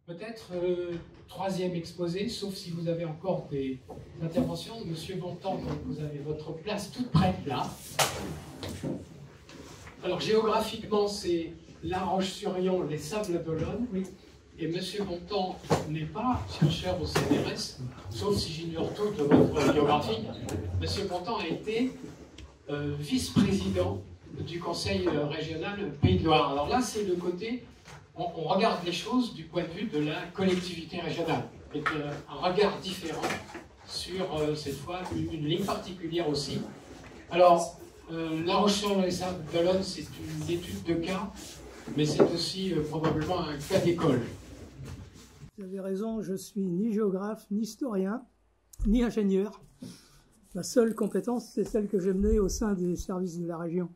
Peut-être troisième exposé, sauf si vous avez encore des interventions. Monsieur Bontemps, vous avez votre place toute prête là. Alors géographiquement, c'est La Roche-sur-Yon, les Sables d'Olonne. Oui. Et Monsieur Bontemps n'est pas chercheur au CNRS, sauf si j'ignore tout de votre biographie. Monsieur Bontemps a été vice-président du Conseil régional Pays de Loire. Alors là, c'est le côté, on regarde les choses du point de vue de la collectivité régionale, avec un regard différent sur, cette fois, une ligne particulière aussi. Alors, La Roche-sur-Yon et Sables d'Olonne, c'est une étude de cas, mais c'est aussi probablement un cas d'école. Vous avez raison, je suis ni géographe, ni historien, ni ingénieur. Ma seule compétence, c'est celle que j'ai menée au sein des services de la région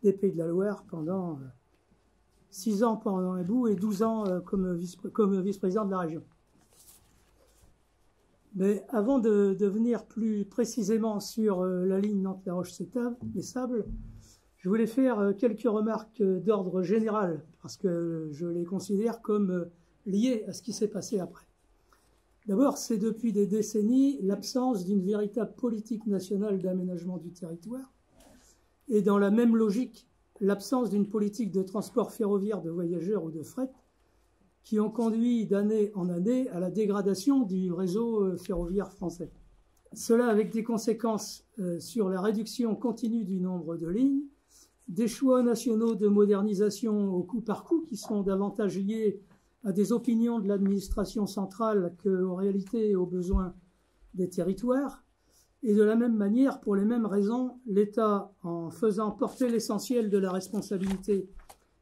des Pays de la Loire pendant 6 ans pendant un bout et 12 ans comme vice-président de la région. Mais avant de venir plus précisément sur la ligne Nantes-La Roche-les-Sables, je voulais faire quelques remarques d'ordre général, parce que je les considère comme liées à ce qui s'est passé après. D'abord, c'est depuis des décennies l'absence d'une véritable politique nationale d'aménagement du territoire, et dans la même logique, l'absence d'une politique de transport ferroviaire de voyageurs ou de fret, qui ont conduit d'année en année à la dégradation du réseau ferroviaire français. Cela avec des conséquences sur la réduction continue du nombre de lignes, des choix nationaux de modernisation au coup par coup qui sont davantage liés à des opinions de l'administration centrale qu'en réalité aux besoins des territoires. Et de la même manière, pour les mêmes raisons, l'État, en faisant porter l'essentiel de la responsabilité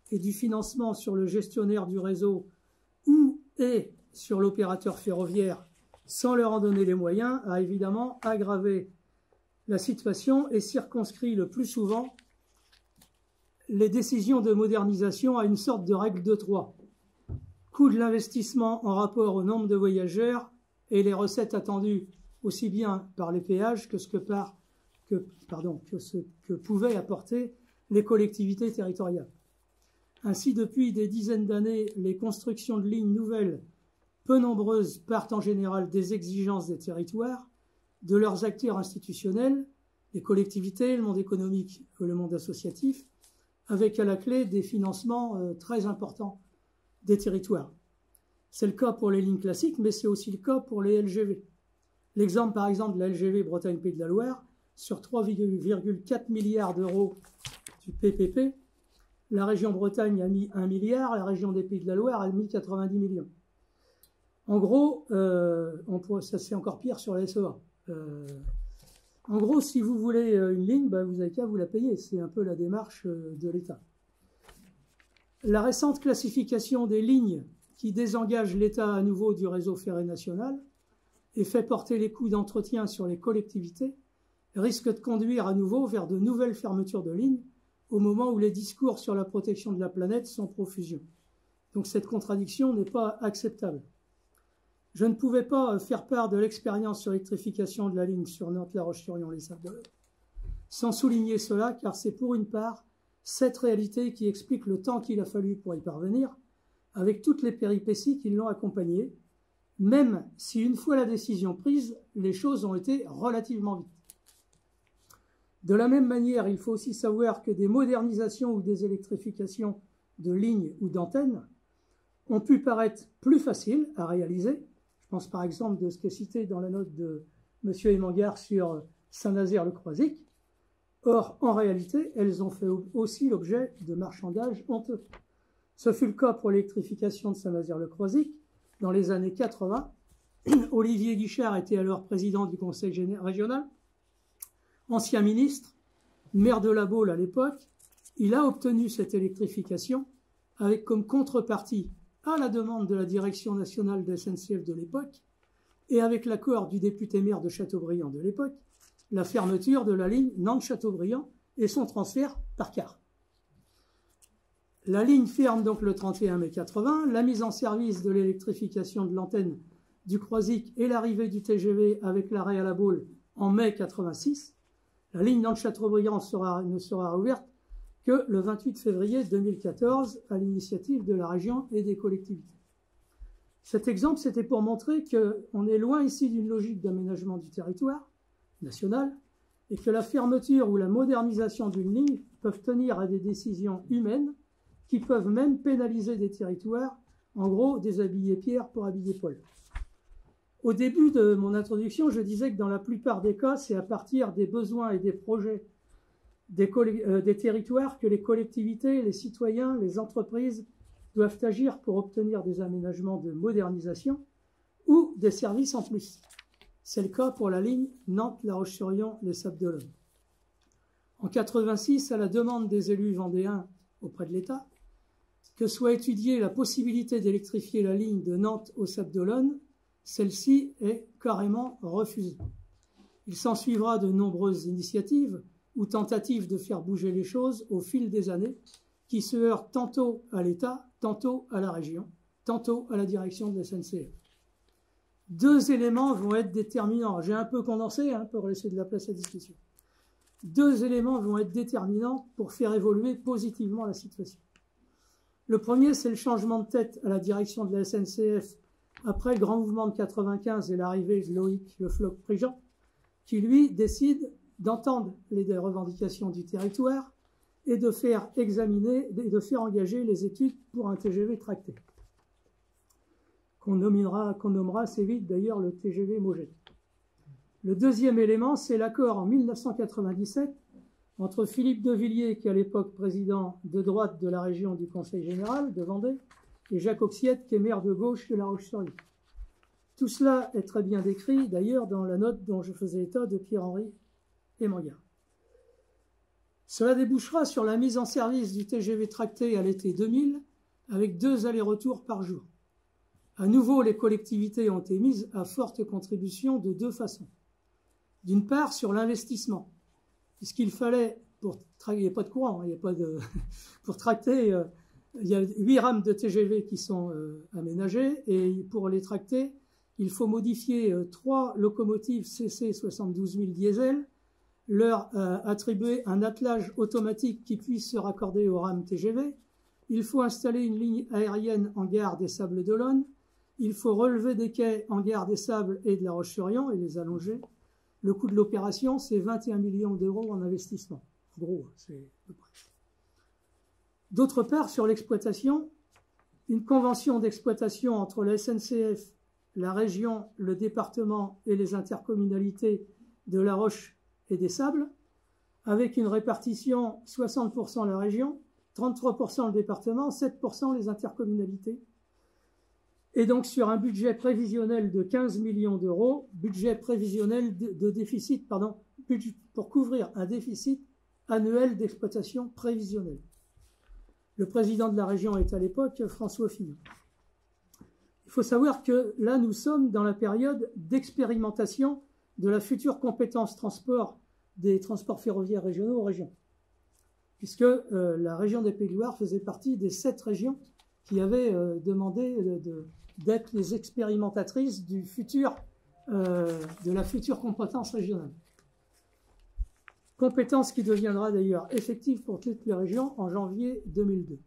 et du financement sur le gestionnaire du réseau ou et sur l'opérateur ferroviaire, sans leur en donner les moyens, a évidemment aggravé la situation et circonscrit le plus souvent les décisions de modernisation à une sorte de règle de 3. Coût de l'investissement en rapport au nombre de voyageurs et les recettes attendues aussi bien par les péages que ce que pouvaient apporter les collectivités territoriales. Ainsi, depuis des dizaines d'années, les constructions de lignes nouvelles, peu nombreuses, partent en général des exigences des territoires, de leurs acteurs institutionnels, les collectivités, le monde économique et le monde associatif, avec à la clé des financements très importants des territoires. C'est le cas pour les lignes classiques, mais c'est aussi le cas pour les LGV. L'exemple, par exemple, de la LGV Bretagne-Pays de la Loire, sur 3,4 milliards d'euros du PPP, la région Bretagne a mis 1 milliard, la région des Pays de la Loire a mis 90 millions. En gros, ça c'est encore pire sur la SEA. En gros, si vous voulez une ligne, vous n'avez qu'à vous la payer. C'est un peu la démarche de l'État. La récente classification des lignes qui désengage l'État à nouveau du réseau ferré national et fait porter les coûts d'entretien sur les collectivités risque de conduire à nouveau vers de nouvelles fermetures de lignes au moment où les discours sur la protection de la planète sont profusion. Donc cette contradiction n'est pas acceptable. Je ne pouvais pas faire part de l'expérience sur l'électrification de la ligne sur Nantes-La Roche-sur-Yon les Sables d'Olonne sans souligner cela, car c'est pour une part cette réalité qui explique le temps qu'il a fallu pour y parvenir, avec toutes les péripéties qui l'ont accompagné, même si une fois la décision prise, les choses ont été relativement vite. De la même manière, il faut aussi savoir que des modernisations ou des électrifications de lignes ou d'antennes ont pu paraître plus faciles à réaliser. Je pense par exemple de ce qui est cité dans la note de M. Emangard sur Saint-Nazaire-le-Croisic. Or, en réalité, elles ont fait aussi l'objet de marchandages honteux. Ce fut le cas pour l'électrification de Saint-Nazaire-le-Croisic. Dans les années 80, Olivier Guichard était alors président du Conseil régional, ancien ministre, maire de La Baule à l'époque. Il a obtenu cette électrification avec comme contrepartie, à la demande de la direction nationale de SNCF de l'époque, et avec l'accord du député maire de Châteaubriand de l'époque, la fermeture de la ligne Nantes-Châteaubriand et son transfert par car. La ligne ferme donc le 31 mai 80, la mise en service de l'électrification de l'antenne du Croisic et l'arrivée du TGV avec l'arrêt à La Baule en mai 86. La ligne Nantes-Châteaubriand ne sera rouverte que le 28 février 2014 à l'initiative de la région et des collectivités. Cet exemple, c'était pour montrer qu'on est loin ici d'une logique d'aménagement du territoire national et que la fermeture ou la modernisation d'une ligne peuvent tenir à des décisions humaines qui peuvent même pénaliser des territoires, en gros, déshabiller Pierre pour habiller Paul. Au début de mon introduction, je disais que dans la plupart des cas, c'est à partir des besoins et des projets des territoires que les collectivités, les citoyens, les entreprises doivent agir pour obtenir des aménagements de modernisation ou des services en plus. C'est le cas pour la ligne Nantes-La Roche-sur-Yon, les Sables-d'Olonne. En 1986, à la demande des élus vendéens auprès de l'État, que soit étudiée la possibilité d'électrifier la ligne de Nantes aux Sables-d'Olonne, celle-ci est carrément refusée. Il s'ensuivra de nombreuses initiatives ou tentatives de faire bouger les choses au fil des années, qui se heurtent tantôt à l'État, tantôt à la région, tantôt à la direction de la SNCF. Deux éléments vont être déterminants. J'ai un peu condensé pour laisser de la place à la discussion. Deux éléments vont être déterminants pour faire évoluer positivement la situation. Le premier, c'est le changement de tête à la direction de la SNCF après le grand mouvement de 95 et l'arrivée de Loïc Le Floch-Prigent, qui lui décide d'entendre les revendications du territoire et de faire examiner et de faire engager les études pour un TGV tracté, qu'on nommera assez vite d'ailleurs le TGV Mogé. Le deuxième élément, c'est l'accord en 1997 entre Philippe de Villiers, qui est à l'époque président de droite de la région du Conseil général de Vendée, et Jacques Auxiette, qui est maire de gauche de La Roche-sur-Yon. Tout cela est très bien décrit d'ailleurs dans la note dont je faisais état de Pierre-Henri Emmanuel. Cela débouchera sur la mise en service du TGV tracté à l'été 2000 avec 2 allers-retours par jour. À nouveau, les collectivités ont été mises à forte contribution de 2 façons. D'une part, sur l'investissement, puisqu'il fallait, il n'y a pas de courant, il n'y a pas de, pour tracter, il y a 8 rames de TGV qui sont aménagées, et pour les tracter, il faut modifier 3 locomotives CC 72 000 diesel, leur attribuer un attelage automatique qui puisse se raccorder aux rames TGV. Il faut installer une ligne aérienne en gare des Sables-d'Olonne. Il faut relever des quais en gare des Sables et de La Roche-sur-Yon et les allonger. Le coût de l'opération, c'est 21 millions d'euros en investissement. En gros, c'est à peu près. D'autre part, sur l'exploitation, une convention d'exploitation entre la SNCF, la région, le département et les intercommunalités de La Roche et des Sables, avec une répartition 60% la région, 33% le département, 7% les intercommunalités. Et donc sur un budget prévisionnel de 15 millions d'euros, budget prévisionnel de déficit, pour couvrir un déficit annuel d'exploitation prévisionnel. Le président de la région est à l'époque François Fillon. Il faut savoir que là, nous sommes dans la période d'expérimentation de la future compétence transport des transports ferroviaires régionaux aux régions, puisque la région des Pays de Loire faisait partie des 7 régions qui avaient demandé d'être les expérimentatrices de la future compétence régionale. Compétence qui deviendra d'ailleurs effective pour toutes les régions en janvier 2002.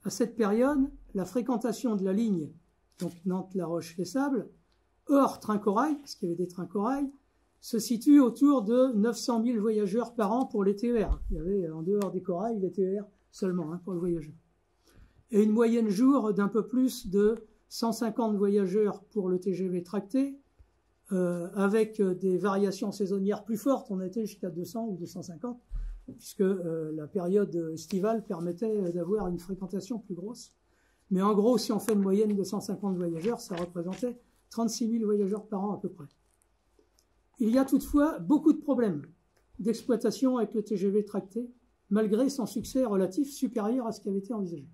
À cette période, la fréquentation de la ligne, donc Nantes-La-Roche-les-Sables, hors train-corail, parce qu'il y avait des trains-corail, se situe autour de 900 000 voyageurs par an pour les TER. Il y avait en dehors des corails les TER seulement pour le voyageur. Et une moyenne jour d'un peu plus de 150 voyageurs pour le TGV tracté, avec des variations saisonnières plus fortes. On était jusqu'à 200 ou 250, puisque la période estivale permettait d'avoir une fréquentation plus grosse. Mais en gros, si on fait une moyenne de 150 voyageurs, ça représentait 36 000 voyageurs par an à peu près. Il y a toutefois beaucoup de problèmes d'exploitation avec le TGV tracté, malgré son succès relatif supérieur à ce qui avait été envisagé.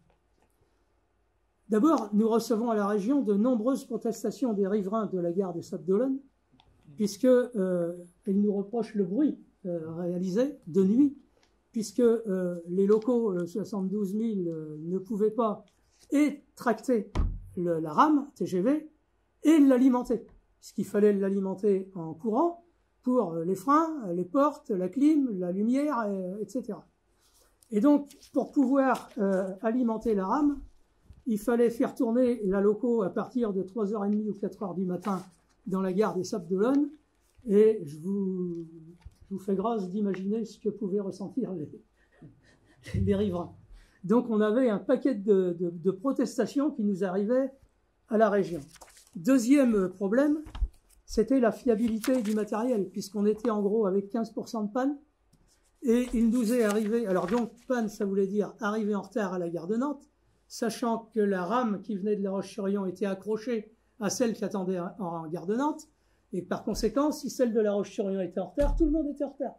D'abord, nous recevons à la région de nombreuses protestations des riverains de la gare des Sables-d'Olonne, puisqu'ils nous reprochent le bruit réalisé de nuit, puisque les locaux 72 000 ne pouvaient pas et tracter la rame TGV et l'alimenter, puisqu'il fallait l'alimenter en courant pour les freins, les portes, la clim, la lumière, etc. Et donc, pour pouvoir alimenter la rame, il fallait faire tourner la loco à partir de 3h30 ou 4h du matin dans la gare des Sables-d'Olonne. Et je vous fais grâce d'imaginer ce que pouvaient ressentir les riverains. Donc on avait un paquet de protestations qui nous arrivaient à la région. Deuxième problème, c'était la fiabilité du matériel, puisqu'on était en gros avec 15% de panne. Et il nous est arrivé, alors donc panne, ça voulait dire arriver en retard à la gare de Nantes, sachant que la rame qui venait de La Roche-sur-Yon était accrochée à celle qui attendait en gare de Nantes. Et par conséquent, si celle de La Roche-sur-Yon était en retard, tout le monde était en retard.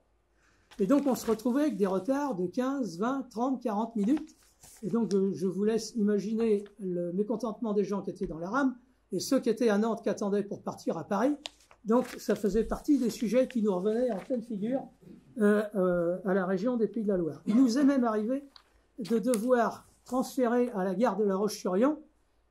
Et donc, on se retrouvait avec des retards de 15, 20, 30, 40 minutes. Et donc, je vous laisse imaginer le mécontentement des gens qui étaient dans la rame et ceux qui étaient à Nantes, qui attendaient pour partir à Paris. Donc, ça faisait partie des sujets qui nous revenaient en pleine figure à la région des Pays de la Loire. Il nous est même arrivé de devoir transférer à la gare de La Roche-sur-Yon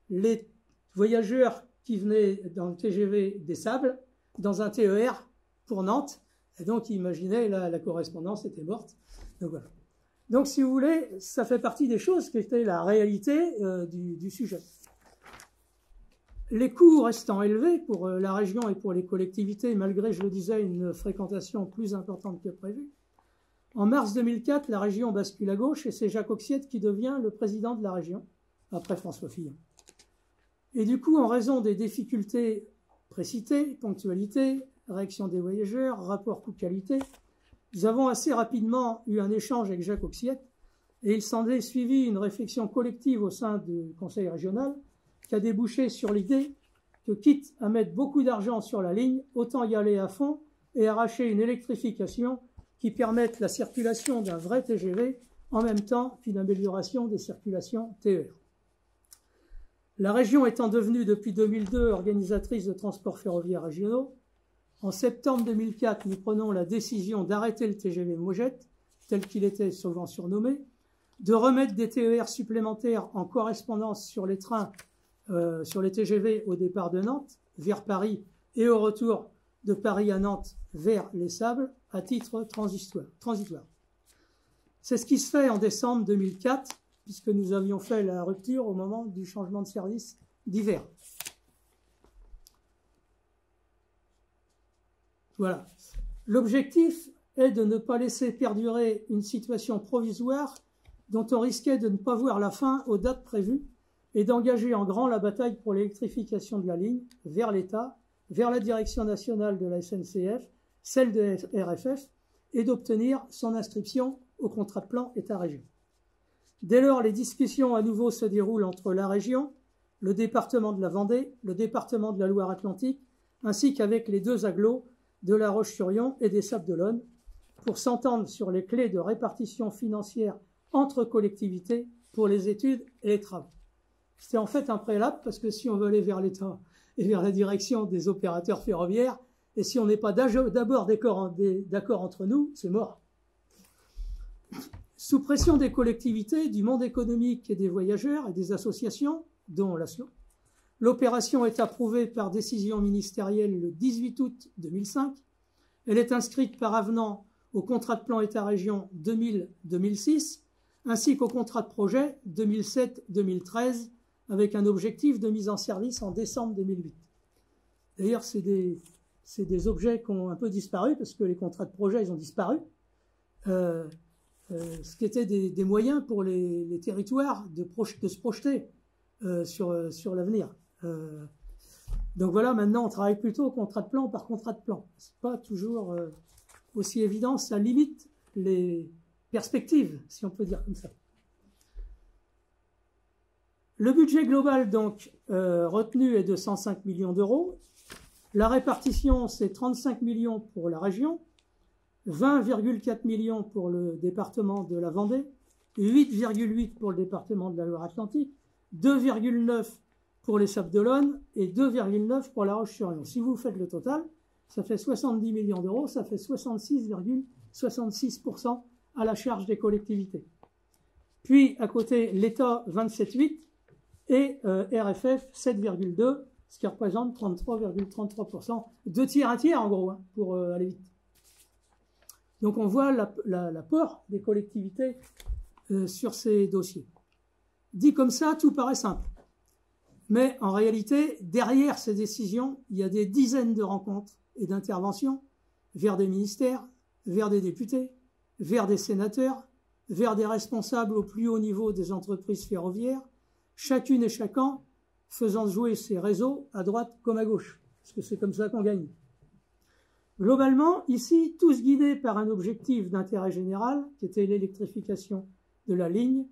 les voyageurs qui venaient dans le TGV des Sables dans un TER pour Nantes. Et donc, imaginez, la correspondance était morte. Donc, voilà. Donc, si vous voulez, ça fait partie des choses qui étaient la réalité du sujet. Les coûts restant élevés pour la région et pour les collectivités, malgré, je le disais, une fréquentation plus importante que prévu, en mars 2004, la région bascule à gauche et c'est Jacques Oxiette qui devient le président de la région, après François Fillon. Et du coup, en raison des difficultés précitées, ponctualité, réaction des voyageurs, rapport coût-qualité, nous avons assez rapidement eu un échange avec Jacques Oxiette et il s'en est suivi une réflexion collective au sein du conseil régional qui a débouché sur l'idée que, quitte à mettre beaucoup d'argent sur la ligne, autant y aller à fond et arracher une électrification qui permette la circulation d'un vrai TGV en même temps qu'une amélioration des circulations TER. La région étant devenue depuis 2002 organisatrice de transports ferroviaires régionaux, en septembre 2004, nous prenons la décision d'arrêter le TGV Mojette, tel qu'il était souvent surnommé, de remettre des TER supplémentaires en correspondance sur les trains, sur les TGV au départ de Nantes, vers Paris, et au retour de Paris à Nantes vers les Sables, à titre transitoire. C'est ce qui se fait en décembre 2004, puisque nous avions fait la rupture au moment du changement de service d'hiver. Voilà. L'objectif est de ne pas laisser perdurer une situation provisoire dont on risquait de ne pas voir la fin aux dates prévues et d'engager en grand la bataille pour l'électrification de la ligne vers l'État, vers la direction nationale de la SNCF, celle de RFF, et d'obtenir son inscription au contrat de plan État-région. Dès lors, les discussions à nouveau se déroulent entre la région, le département de la Vendée, le département de la Loire-Atlantique, ainsi qu'avec les deux agglos de La Roche-sur-Yon et des Sables-d'Olonne, pour s'entendre sur les clés de répartition financière entre collectivités pour les études et les travaux. C'était en fait un préalable parce que si on veut aller vers l'État et vers la direction des opérateurs ferroviaires, et si on n'est pas d'abord d'accord entre nous, c'est mort. Sous pression des collectivités, du monde économique et des voyageurs et des associations, dont l'ASSO, l'opération est approuvée par décision ministérielle le 18 août 2005. Elle est inscrite par avenant au contrat de plan État-région 2000-2006, ainsi qu'au contrat de projet 2007-2013, avec un objectif de mise en service en décembre 2008. D'ailleurs, c'est des objets qui ont un peu disparu, parce que les contrats de projet, ils ont disparu. Ce qui était des moyens pour les territoires de se projeter sur l'avenir. Donc voilà, maintenant on travaille plutôt au contrat de plan par contrat de plan. C'est pas toujours aussi évident, ça limite les perspectives, si on peut dire comme ça. Le budget global donc retenu est de 105 millions d'euros. La répartition, c'est 35 millions pour la région, 20,4 millions pour le département de la Vendée, 8,8 pour le département de la Loire-Atlantique, 2,9 pour les Sables-d'Olonne et 2,9 pour La Roche-sur-Yon. Si vous faites le total, ça fait 70 millions d'euros, ça fait 66,66% à la charge des collectivités. Puis, à côté, l'État, 27,8 et RFF, 7,2, ce qui représente 33,33%. 2 tiers, 1 tiers, en gros, hein, pour aller vite. Donc, on voit l'apport des collectivités sur ces dossiers. Dit comme ça, tout paraît simple. Mais en réalité, derrière ces décisions, il y a des dizaines de rencontres et d'interventions vers des ministères, vers des députés, vers des sénateurs, vers des responsables au plus haut niveau des entreprises ferroviaires, chacune et chacun faisant jouer ses réseaux à droite comme à gauche, parce que c'est comme ça qu'on gagne. Globalement, ici, tous guidés par un objectif d'intérêt général, qui était l'électrification de la ligne,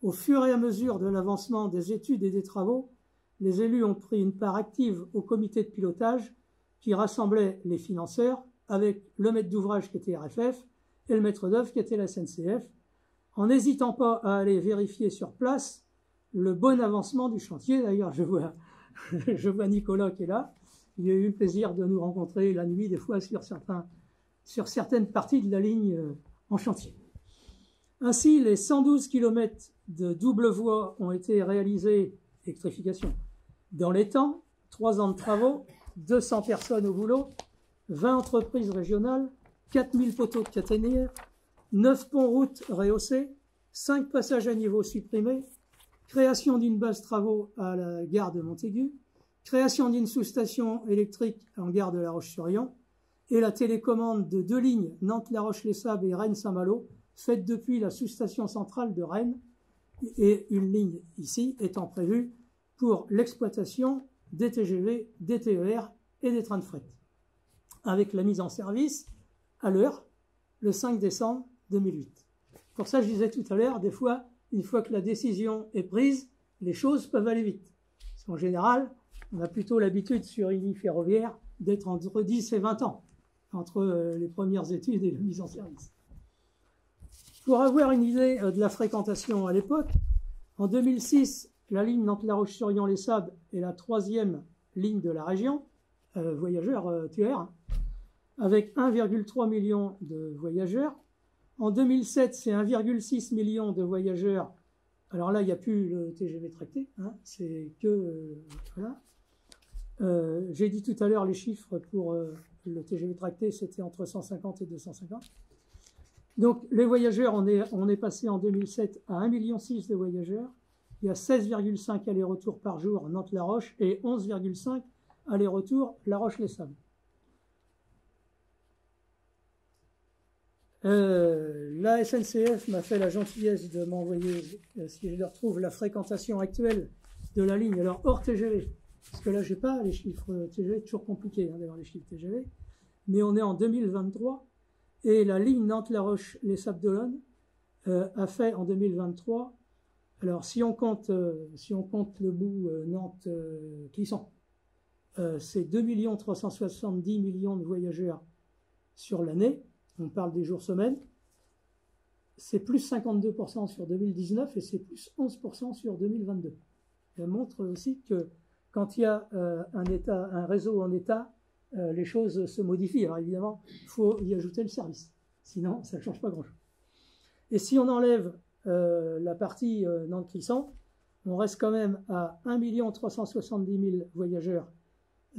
au fur et à mesure de l'avancement des études et des travaux, les élus ont pris une part active au comité de pilotage qui rassemblait les financeurs avec le maître d'ouvrage qui était RFF et le maître d'œuvre qui était la SNCF, en n'hésitant pas à aller vérifier sur place le bon avancement du chantier. D'ailleurs, je vois Nicolas qui est là. Il a eu le plaisir de nous rencontrer la nuit, des fois, sur certaines parties de la ligne en chantier. Ainsi, les 112 km de double voie ont été réalisés, électrification, dans les temps, 3 ans de travaux, 200 personnes au boulot, 20 entreprises régionales, 4000 poteaux de caténaires, 9 ponts-routes rehaussés, 5 passages à niveau supprimés, création d'une base travaux à la gare de Montaigu, création d'une sous-station électrique en gare de La Roche-sur-Yon et la télécommande de 2 lignes Nantes-La Roche-les-Sables et Rennes-Saint-Malo, faite depuis la sous-station centrale de Rennes, et une ligne ici étant prévue pour l'exploitation des TGV, des TER et des trains de fret, avec la mise en service à l'heure, le 5 décembre 2008. Pour ça, je disais tout à l'heure, des fois, une fois que la décision est prise, les choses peuvent aller vite. Parce qu'en général, on a plutôt l'habitude sur une ligne ferroviaire d'être entre 10 et 20 ans, entre les premières études et la mise en service. Pour avoir une idée de la fréquentation à l'époque, en 2006, la ligne Nantes-La Roche-sur-Yon-les-Sables est la 3e ligne de la région, voyageurs TER, avec 1,3 million de voyageurs. En 2007, c'est 1,6 million de voyageurs. Alors là, il n'y a plus le TGV tracté, hein, c'est que... voilà. J'ai dit tout à l'heure les chiffres pour le TGV tracté, c'était entre 150 et 250. Donc les voyageurs, on est passé en 2007 à 1,6 million de voyageurs. Il y a 16,5 allers-retours par jour Nantes-La Roche et 11,5 allers-retours La Roche-les-Sables. La SNCF m'a fait la gentillesse de m'envoyer, si je le retrouve, la fréquentation actuelle de la ligne, alors hors TGV, parce que là, je n'ai pas les chiffres TGV, toujours compliqué d'avoir les chiffres TGV, mais on est en 2023, et la ligne Nantes-La Roche-les-Sables-d'Olonne a fait en 2023, alors si on compte le bout Nantes-Clisson, c'est 2 370 millions de voyageurs sur l'année. On parle des jours-semaines, c'est plus 52% sur 2019 et c'est plus 11% sur 2022. Ça montre aussi que quand il y a un réseau en état, les choses se modifient. Alors évidemment, il faut y ajouter le service, sinon ça ne change pas grand-chose. Et si on enlève la partie Nantes-Clisson, on reste quand même à 1 370 000 voyageurs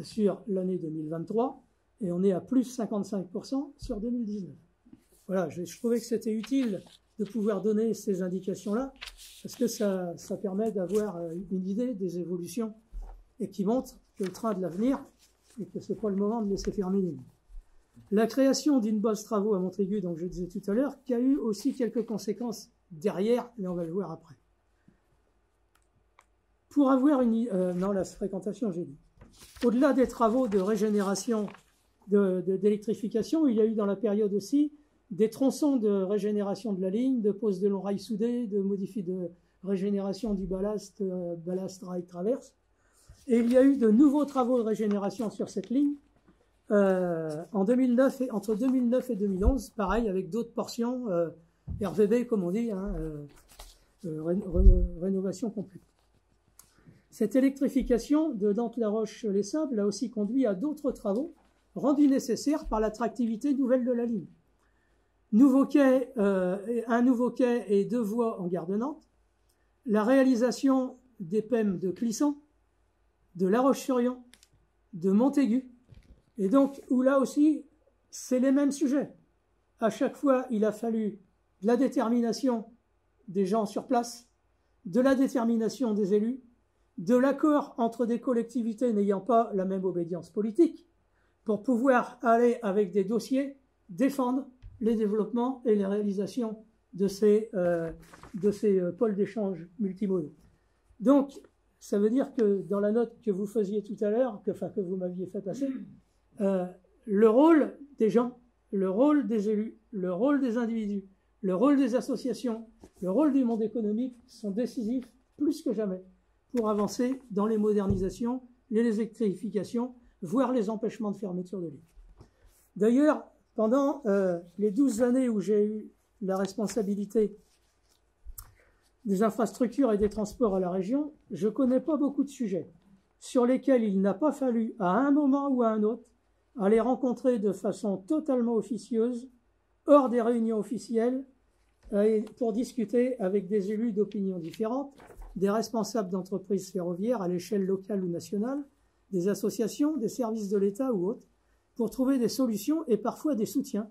sur l'année 2023, et on est à plus 55% sur 2019. Voilà, je trouvais que c'était utile de pouvoir donner ces indications-là, parce que ça permet d'avoir une idée des évolutions, et qui montre que le train de l'avenir, et que ce n'est pas le moment de laisser faire minime. La création d'une base travaux à Montaigu, donc je disais tout à l'heure, qui a eu aussi quelques conséquences derrière, mais on va le voir après. Pour avoir non, la fréquentation, j'ai dit. Au-delà des travaux de régénération, d'électrification, il y a eu dans la période aussi des tronçons de régénération de la ligne, de pose de longs rails soudés, de régénération du ballast rail traverse. Et il y a eu de nouveaux travaux de régénération sur cette ligne entre 2009 et 2011, pareil avec d'autres portions, RVB comme on dit, hein, rénovation complète. Cette électrification de Nantes-La Roche-les-Sables a aussi conduit à d'autres travaux rendus nécessaires par l'attractivité nouvelle de la ligne. Un nouveau quai et 2 voies en gare de Nantes, la réalisation des PEM de Clisson, de La Roche-sur-Yon, de Montaigu, et donc où là aussi c'est les mêmes sujets. À chaque fois, il a fallu de la détermination des gens sur place, de la détermination des élus, de l'accord entre des collectivités n'ayant pas la même obédience politique, pour pouvoir aller avec des dossiers défendre les développements et les réalisations de ces pôles d'échange multimodaux. Donc, ça veut dire que dans la note que vous faisiez tout à l'heure, que vous m'aviez fait passer, le rôle des gens, le rôle des élus, le rôle des individus, le rôle des associations, le rôle du monde économique sont décisifs plus que jamais pour avancer dans les modernisations, les électrifications, voire les empêchements de fermeture de lignes. D'ailleurs, pendant les 12 années où j'ai eu la responsabilité des infrastructures et des transports à la région, je ne connais pas beaucoup de sujets sur lesquels il n'a pas fallu, à un moment ou à un autre, aller rencontrer de façon totalement officieuse, hors des réunions officielles, pour discuter avec des élus d'opinions différentes, des responsables d'entreprises ferroviaires à l'échelle locale ou nationale, des associations, des services de l'État ou autres, pour trouver des solutions et parfois des soutiens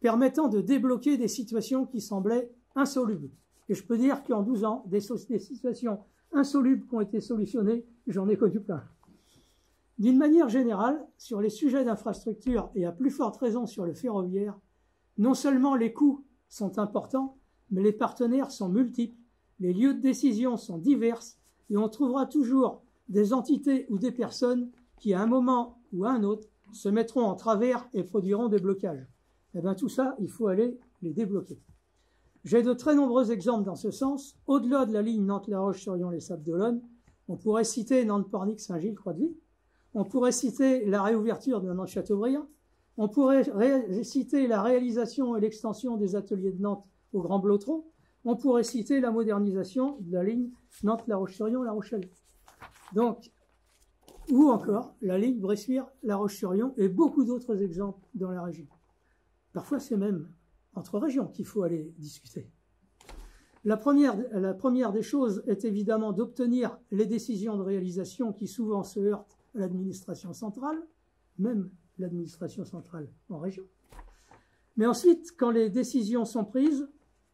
permettant de débloquer des situations qui semblaient insolubles. Et je peux dire qu'en 12 ans, des situations insolubles qui ont été solutionnées, j'en ai connu plein. D'une manière générale, sur les sujets d'infrastructure et à plus forte raison sur le ferroviaire, non seulement les coûts sont importants, mais les partenaires sont multiples, les lieux de décision sont divers et on trouvera toujours des entités ou des personnes qui, à un moment ou à un autre, se mettront en travers et produiront des blocages. Eh bien, tout ça, il faut aller les débloquer. J'ai de très nombreux exemples dans ce sens. Au-delà de la ligne Nantes-La Roche-sur-Yon-les Sables-d'Olonne, on pourrait citer Nantes-Pornic-Saint-Gilles-Croix-de-Vie, on pourrait citer la réouverture de Nantes-Châteaubriand, on pourrait citer la réalisation et l'extension des ateliers de Nantes au Grand Blotreau, on pourrait citer la modernisation de la ligne Nantes-La Roche-sur-Yon-La Rochelle. Donc, ou encore la ligne Bressuire-La Roche-sur-Yon et beaucoup d'autres exemples dans la région. Parfois, c'est même entre régions qu'il faut aller discuter. La première des choses est évidemment d'obtenir les décisions de réalisation qui souvent se heurtent à l'administration centrale, même l'administration centrale en région. Mais ensuite, quand les décisions sont prises,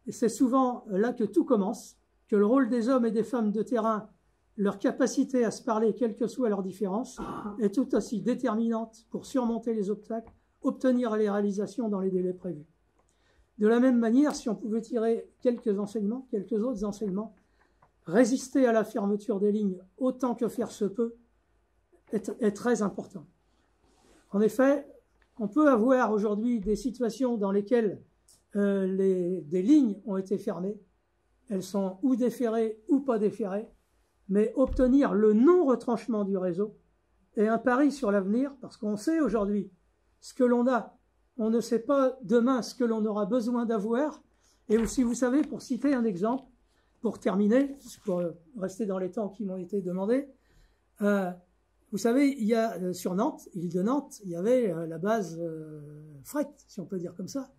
c'est souvent là que tout commence, que le rôle des hommes et des femmes de terrain, leur capacité à se parler, quelles que soient leurs différences, est tout aussi déterminante pour surmonter les obstacles, obtenir les réalisations dans les délais prévus. De la même manière, si on pouvait tirer quelques autres enseignements, résister à la fermeture des lignes autant que faire se peut est très important. En effet, on peut avoir aujourd'hui des situations dans lesquelles des lignes ont été fermées, elles sont ou déférées ou pas déférées, mais obtenir le non-retranchement du réseau est un pari sur l'avenir, parce qu'on sait aujourd'hui ce que l'on a, on ne sait pas demain ce que l'on aura besoin d'avoir. Et aussi, vous savez, pour citer un exemple, pour terminer, pour rester dans les temps qui m'ont été demandés, vous savez, il y a sur Nantes, l'île de Nantes, il y avait la base fret, si on peut dire comme ça.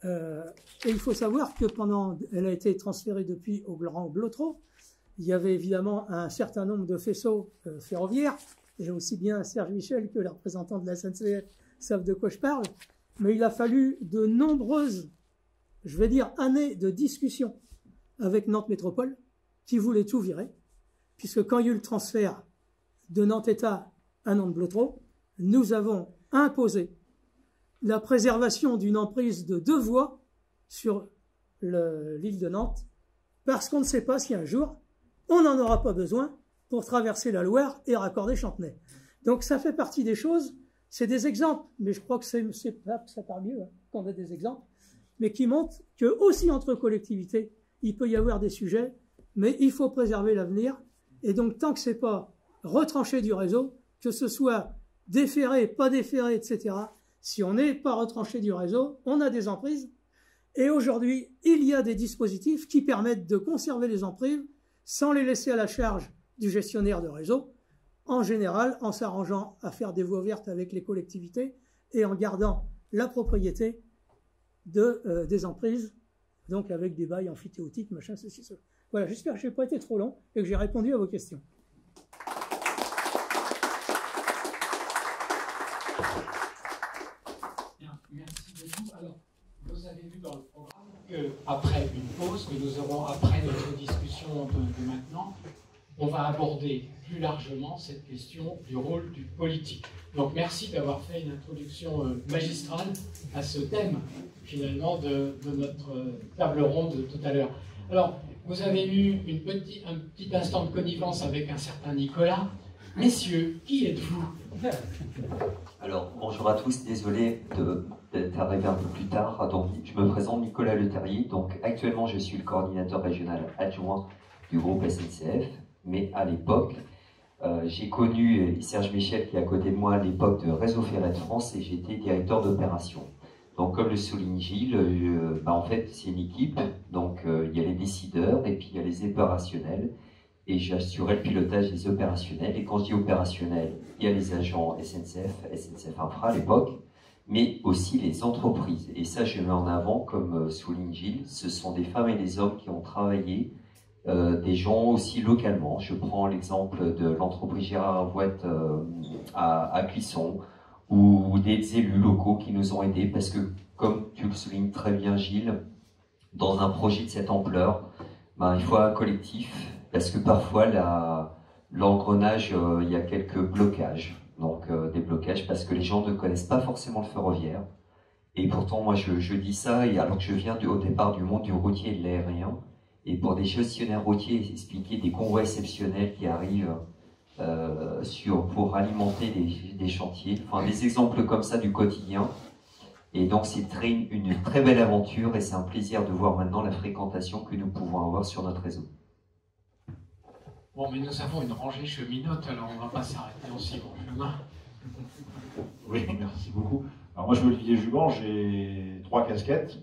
Et il faut savoir que elle a été transférée depuis au Grand Blotreau. Il y avait évidemment un certain nombre de faisceaux ferroviaires, et aussi bien Serge Michel que les représentants de la SNCF savent de quoi je parle, mais il a fallu de nombreuses, je vais dire, années de discussion avec Nantes Métropole, qui voulait tout virer, puisque quand il y a eu le transfert de Nantes-État à Nantes-Blotreau, nous avons imposé la préservation d'une emprise de 2 voies sur l'île de Nantes, parce qu'on ne sait pas si un jour, on n'en aura pas besoin pour traverser la Loire et raccorder Chantenay. Donc ça fait partie des choses, c'est des exemples, mais je crois que ça part mieux quand on a des exemples, mais qui montrent que aussi entre collectivités, il peut y avoir des sujets, mais il faut préserver l'avenir, et donc tant que c'est pas retranché du réseau, que ce soit déféré, pas déféré, etc., si on n'est pas retranché du réseau, on a des emprises, et aujourd'hui, il y a des dispositifs qui permettent de conserver les emprises sans les laisser à la charge du gestionnaire de réseau, en général en s'arrangeant à faire des voies vertes avec les collectivités et en gardant la propriété des emprises, donc avec des bails amphithéotiques, machin, ceci, cela. Voilà, j'espère que je n'ai pas été trop long et que j'ai répondu à vos questions. Bien, merci beaucoup. Alors, vous avez vu dans le programme qu'après une pause, que nous aurons après notre discussion de va aborder plus largement cette question du rôle du politique. Donc merci d'avoir fait une introduction magistrale à ce thème, finalement, de notre table ronde de tout à l'heure. Alors, vous avez eu un petit instant de connivence avec un certain Nicolas. Messieurs, qui êtes-vous? Alors, bonjour à tous, désolé d'être arrivé un peu plus tard. Donc, je me présente Nicolas Leterrier. Donc, actuellement, je suis le coordinateur régional adjoint du groupe SNCF. Mais à l'époque, j'ai connu Serge Michel qui est à côté de moi à l'époque de Réseau Ferré de France et j'étais directeur d'opération. Donc, comme le souligne Gilles, en fait, c'est une équipe. Donc, il y a les décideurs et puis il y a les opérationnels. Et j'assurais le pilotage des opérationnels. Et quand je dis opérationnel, il y a les agents SNCF, SNCF Infra à l'époque, mais aussi les entreprises. Et ça, je mets en avant, comme souligne Gilles, ce sont des femmes et des hommes qui ont travaillé, des gens aussi localement. Je prends l'exemple de l'entreprise Gérard Vouette à Clisson, ou des élus locaux qui nous ont aidés, parce que, comme tu le soulignes très bien, Gilles, dans un projet de cette ampleur, il faut un collectif, parce que parfois, l'engrenage, il y a quelques blocages. Donc, des blocages parce que les gens ne connaissent pas forcément le ferroviaire. Et pourtant, moi, je dis ça, et alors que je viens au départ du monde du routier et de l'aérien, et pour des gestionnaires routiers, expliquer des convois exceptionnels qui arrivent pour alimenter des chantiers, enfin des exemples comme ça du quotidien. Et donc c'est une très belle aventure et c'est un plaisir de voir maintenant la fréquentation que nous pouvons avoir sur notre réseau. Bon, mais nous avons une rangée cheminote, alors on ne va pas s'arrêter en si bon chemin. Oui, merci beaucoup. Alors moi je suis Olivier Juban, j'ai 3 casquettes.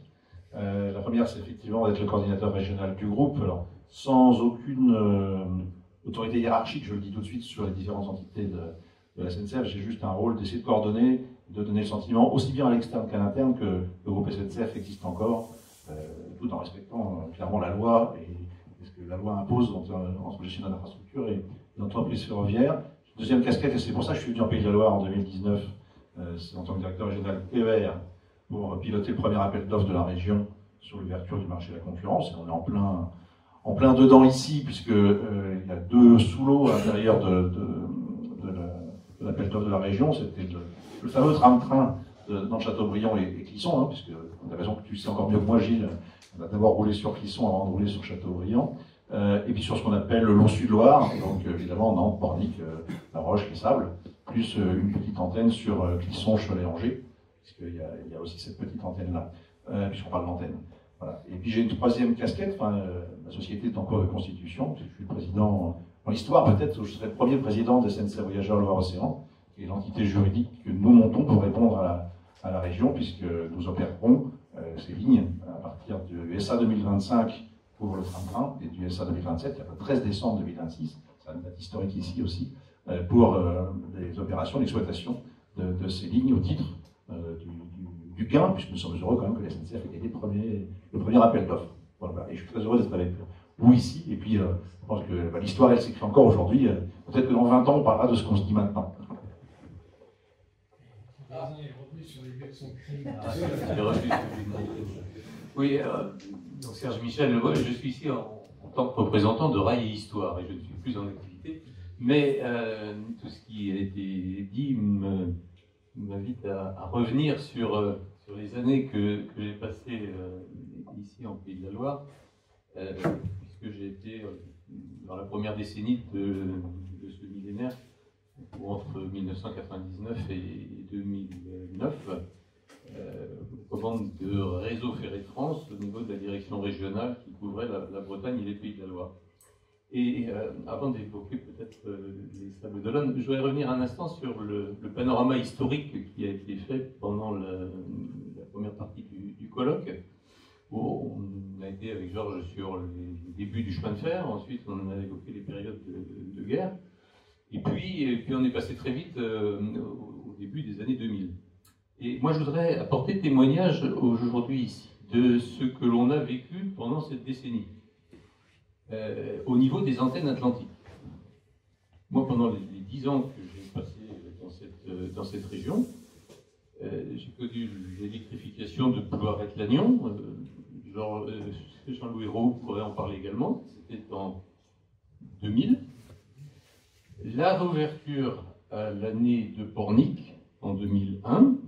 La première c'est effectivement d'être le coordinateur régional du groupe, alors sans aucune autorité hiérarchique, je le dis tout de suite, sur les différentes entités de la SNCF. J'ai juste un rôle d'essayer de coordonner, de donner le sentiment, aussi bien à l'externe qu'à l'interne, que le groupe SNCF existe encore, tout en respectant clairement la loi et ce que la loi impose entre gestionnaire d'infrastructure et l'entreprise ferroviaire. Deuxième casquette, et c'est pour ça que je suis venu en Pays de la Loire en 2019, c'est en tant que directeur régional PER, pour piloter le premier appel d'offres de la région sur l'ouverture du marché de la concurrence. Et on est en plein dedans ici, puisque il y a 2 sous-lots à l'intérieur de l'appel d'offres de la région. C'était le fameux tram-train dans Châteaubriand et Clisson, puisque on a raison que tu sais encore mieux que moi, Gilles, on a d'abord roulé sur Clisson avant de rouler sur Châteaubriand, et puis sur ce qu'on appelle le Long Sud-Loire, et donc évidemment Nantes, Pornic, La Roche, les Sables, plus une petite antenne sur Clisson, Cholet-Angers, puisqu'il y a aussi cette petite antenne-là, puisqu'on parle d'antenne. Voilà. Et puis j'ai une troisième casquette, la société est en cours de constitution, je suis le président, dans l'histoire peut-être, je serai le premier président de SNCF Voyageurs Loire-Océan, qui est l'entité juridique que nous montons pour répondre à la région, puisque nous opérerons ces lignes à partir du SA 2025 pour le train-train, et du SA 2027, il y a le 13 décembre 2026, c'est une date historique ici aussi, pour les opérations d'exploitation de ces lignes au titre du gain, puisque nous sommes heureux quand même que la SNCF ait gagné le premier appel d'offres. Voilà. Et je suis très heureux d'être avec vous ici, et puis je pense que l'histoire elle s'écrit encore aujourd'hui, peut-être que dans 20 ans on parlera de ce qu'on se dit maintenant. Oui, donc Serge Michel, je suis ici en tant que représentant de Rail et Histoire, et je ne suis plus en activité, mais tout ce qui a été dit m'invite à revenir sur les années que j'ai passées ici en Pays de la Loire, puisque j'ai été dans la première décennie de ce millénaire, entre 1999 et 2009, aux commandes de Réseau Ferré de France au niveau de la direction régionale qui couvrait la Bretagne et les Pays de la Loire. Et avant d'évoquer peut-être les Sables d'Olonne, je voudrais revenir un instant sur le panorama historique qui a été fait pendant la première partie du colloque, où on a été avec Georges sur les débuts du chemin de fer, ensuite on a évoqué les périodes de guerre, et puis on est passé très vite au début des années 2000. Et moi je voudrais apporter témoignage aujourd'hui ici de ce que l'on a vécu pendant cette décennie. Au niveau des antennes atlantiques. Moi, pendant les 10 ans que j'ai passé dans cette région, j'ai connu l'électrification de Plouaret-Lannion. Jean-Louis Roux pourrait en parler également. C'était en 2000. La réouverture à l'année de Pornic en 2001,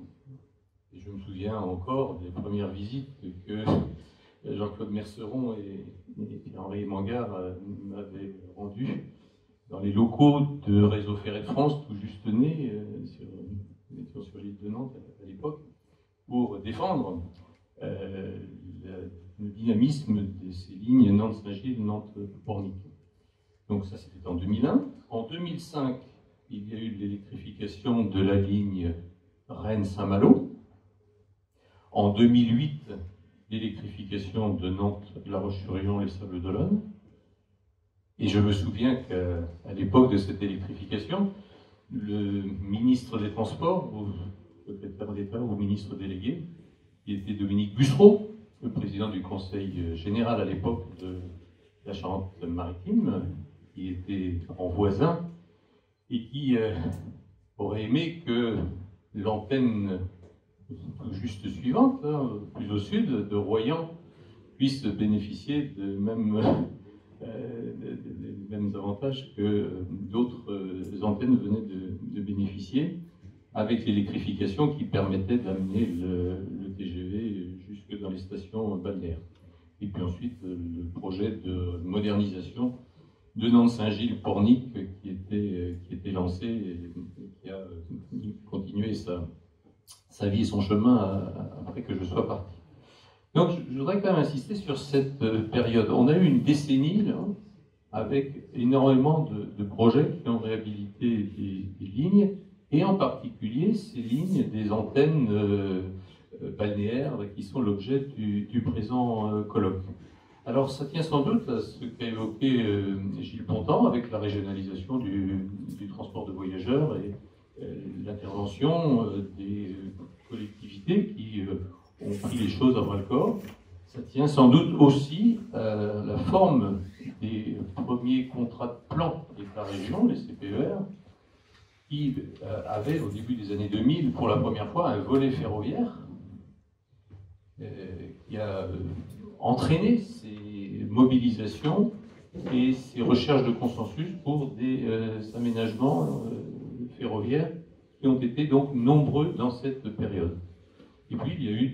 et je me souviens encore des premières visites que Jean-Claude Merceron et Henri Mangard m'avaient rendues dans les locaux de Réseau Ferré de France, tout juste né, sur l'île de Nantes à l'époque, pour défendre le dynamisme de ces lignes Nantes-Saint-Gilles, Nantes-Pornic. Donc ça, c'était en 2001. En 2005, il y a eu l'électrification de la ligne Rennes-Saint-Malo. En 2008, l'électrification de Nantes, La Roche-sur-Yon, les Sables-d'Olonne. Et je me souviens qu'à l'époque de cette électrification, le ministre des Transports, ou secrétaire d'État ou ministre délégué, qui était Dominique Bussereau, le président du Conseil général à l'époque de la Charente-Maritime, qui était en voisin, et qui aurait aimé que l'antenne juste suivante, hein, plus au sud, de Royan, puisse bénéficier des mêmes avantages que d'autres antennes venaient de bénéficier, avec l'électrification qui permettait d'amener le TGV jusque dans les stations balnéaires. Et puis ensuite, le projet de modernisation de Nantes-Saint-Gilles-Pornic qui était lancé et qui a continué sa vie et son chemin après que je sois parti. Donc je voudrais quand même insister sur cette période. On a eu une décennie là, avec énormément de projets qui ont réhabilité des lignes, et en particulier ces lignes des antennes balnéaires qui sont l'objet du présent colloque. Alors ça tient sans doute à ce qu'a évoqué Gilles Bontemps avec la régionalisation du transport de voyageurs et l'intervention des collectivités qui ont pris les choses à bras-le-corps. Ça tient sans doute aussi à la forme des premiers contrats de plan d'État-région, les CPER, qui avaient au début des années 2000 pour la première fois un volet ferroviaire qui a entraîné ces mobilisations et ces recherches de consensus pour des aménagements ferroviaires qui ont été donc nombreux dans cette période. Et puis il y a eu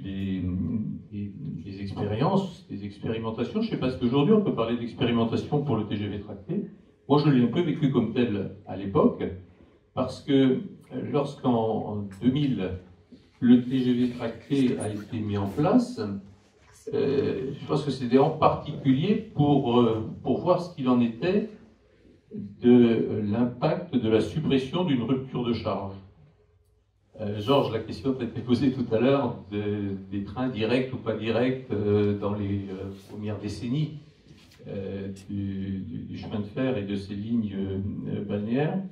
des expériences, des expérimentations. Je ne sais pas si aujourd'hui on peut parler d'expérimentation pour le TGV tracté. Moi je l'ai un peu vécu comme tel à l'époque, parce que lorsqu'en 2000 le TGV tracté a été mis en place, je pense que c'était en particulier pour voir ce qu'il en était de l'impact de la suppression d'une rupture de charge. Georges, la question t'a été posée tout à l'heure des trains directs ou pas directs dans les premières décennies du chemin de fer et de ces lignes balnéaires.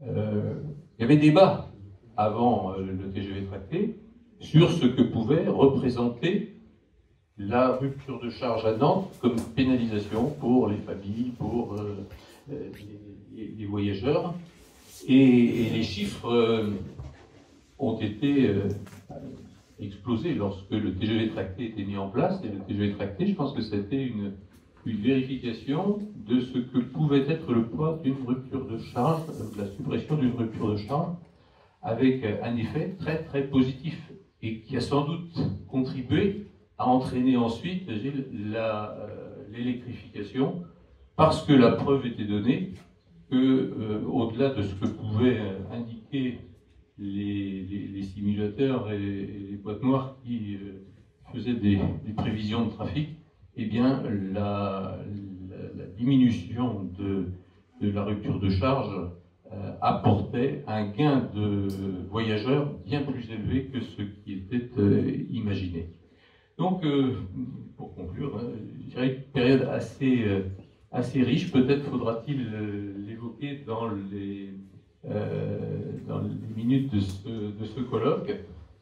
Il y avait débat avant le TGV tracté sur ce que pouvait représenter la rupture de charge à Nantes comme pénalisation pour les familles, pour les voyageurs. Et les chiffres ont été explosés lorsque le TGV tracté était mis en place. Et le TGV tracté, je pense que c'était une vérification de ce que pouvait être le poids d'une rupture de charge, de la suppression d'une rupture de charge, avec un effet très très positif et qui a sans doute contribué à entraîner ensuite l'électrification, parce que la preuve était donnée que, au-delà de ce que pouvaient indiquer les simulateurs et les boîtes noires qui faisaient des prévisions de trafic, eh bien la diminution de la rupture de charge apportait un gain de voyageurs bien plus élevé que ce qui était imaginé. Donc, pour conclure, je dirais une période assez riche. Peut-être faudra-t-il l'évoquer dans les minutes de ce colloque.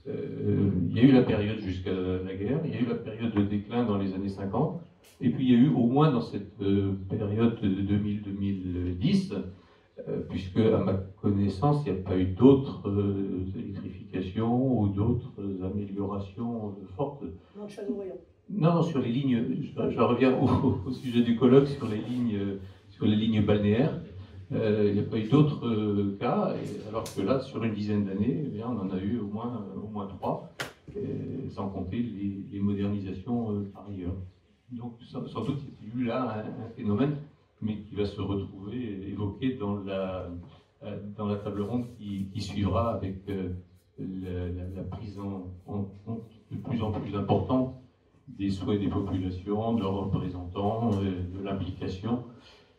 Il y a eu la période jusqu'à la guerre, il y a eu la période de déclin dans les années 50, et puis il y a eu au moins dans cette période de 2000-2010, puisque à ma connaissance, il n'y a pas eu d'autres électrifications ou d'autres améliorations fortes. Non, de Châteaubriand. Non, sur les lignes, je reviens au sujet du colloque, sur les lignes balnéaires. Il n'y a pas eu d'autres cas, alors que là, sur une dizaine d'années, on en a eu au moins 3, sans compter les modernisations par ailleurs. Donc sans doute il y a eu là un phénomène, mais qui va se retrouver évoqué dans la table ronde qui suivra avec la prise en compte de plus en plus importante des souhaits des populations, de leurs représentants, de l'implication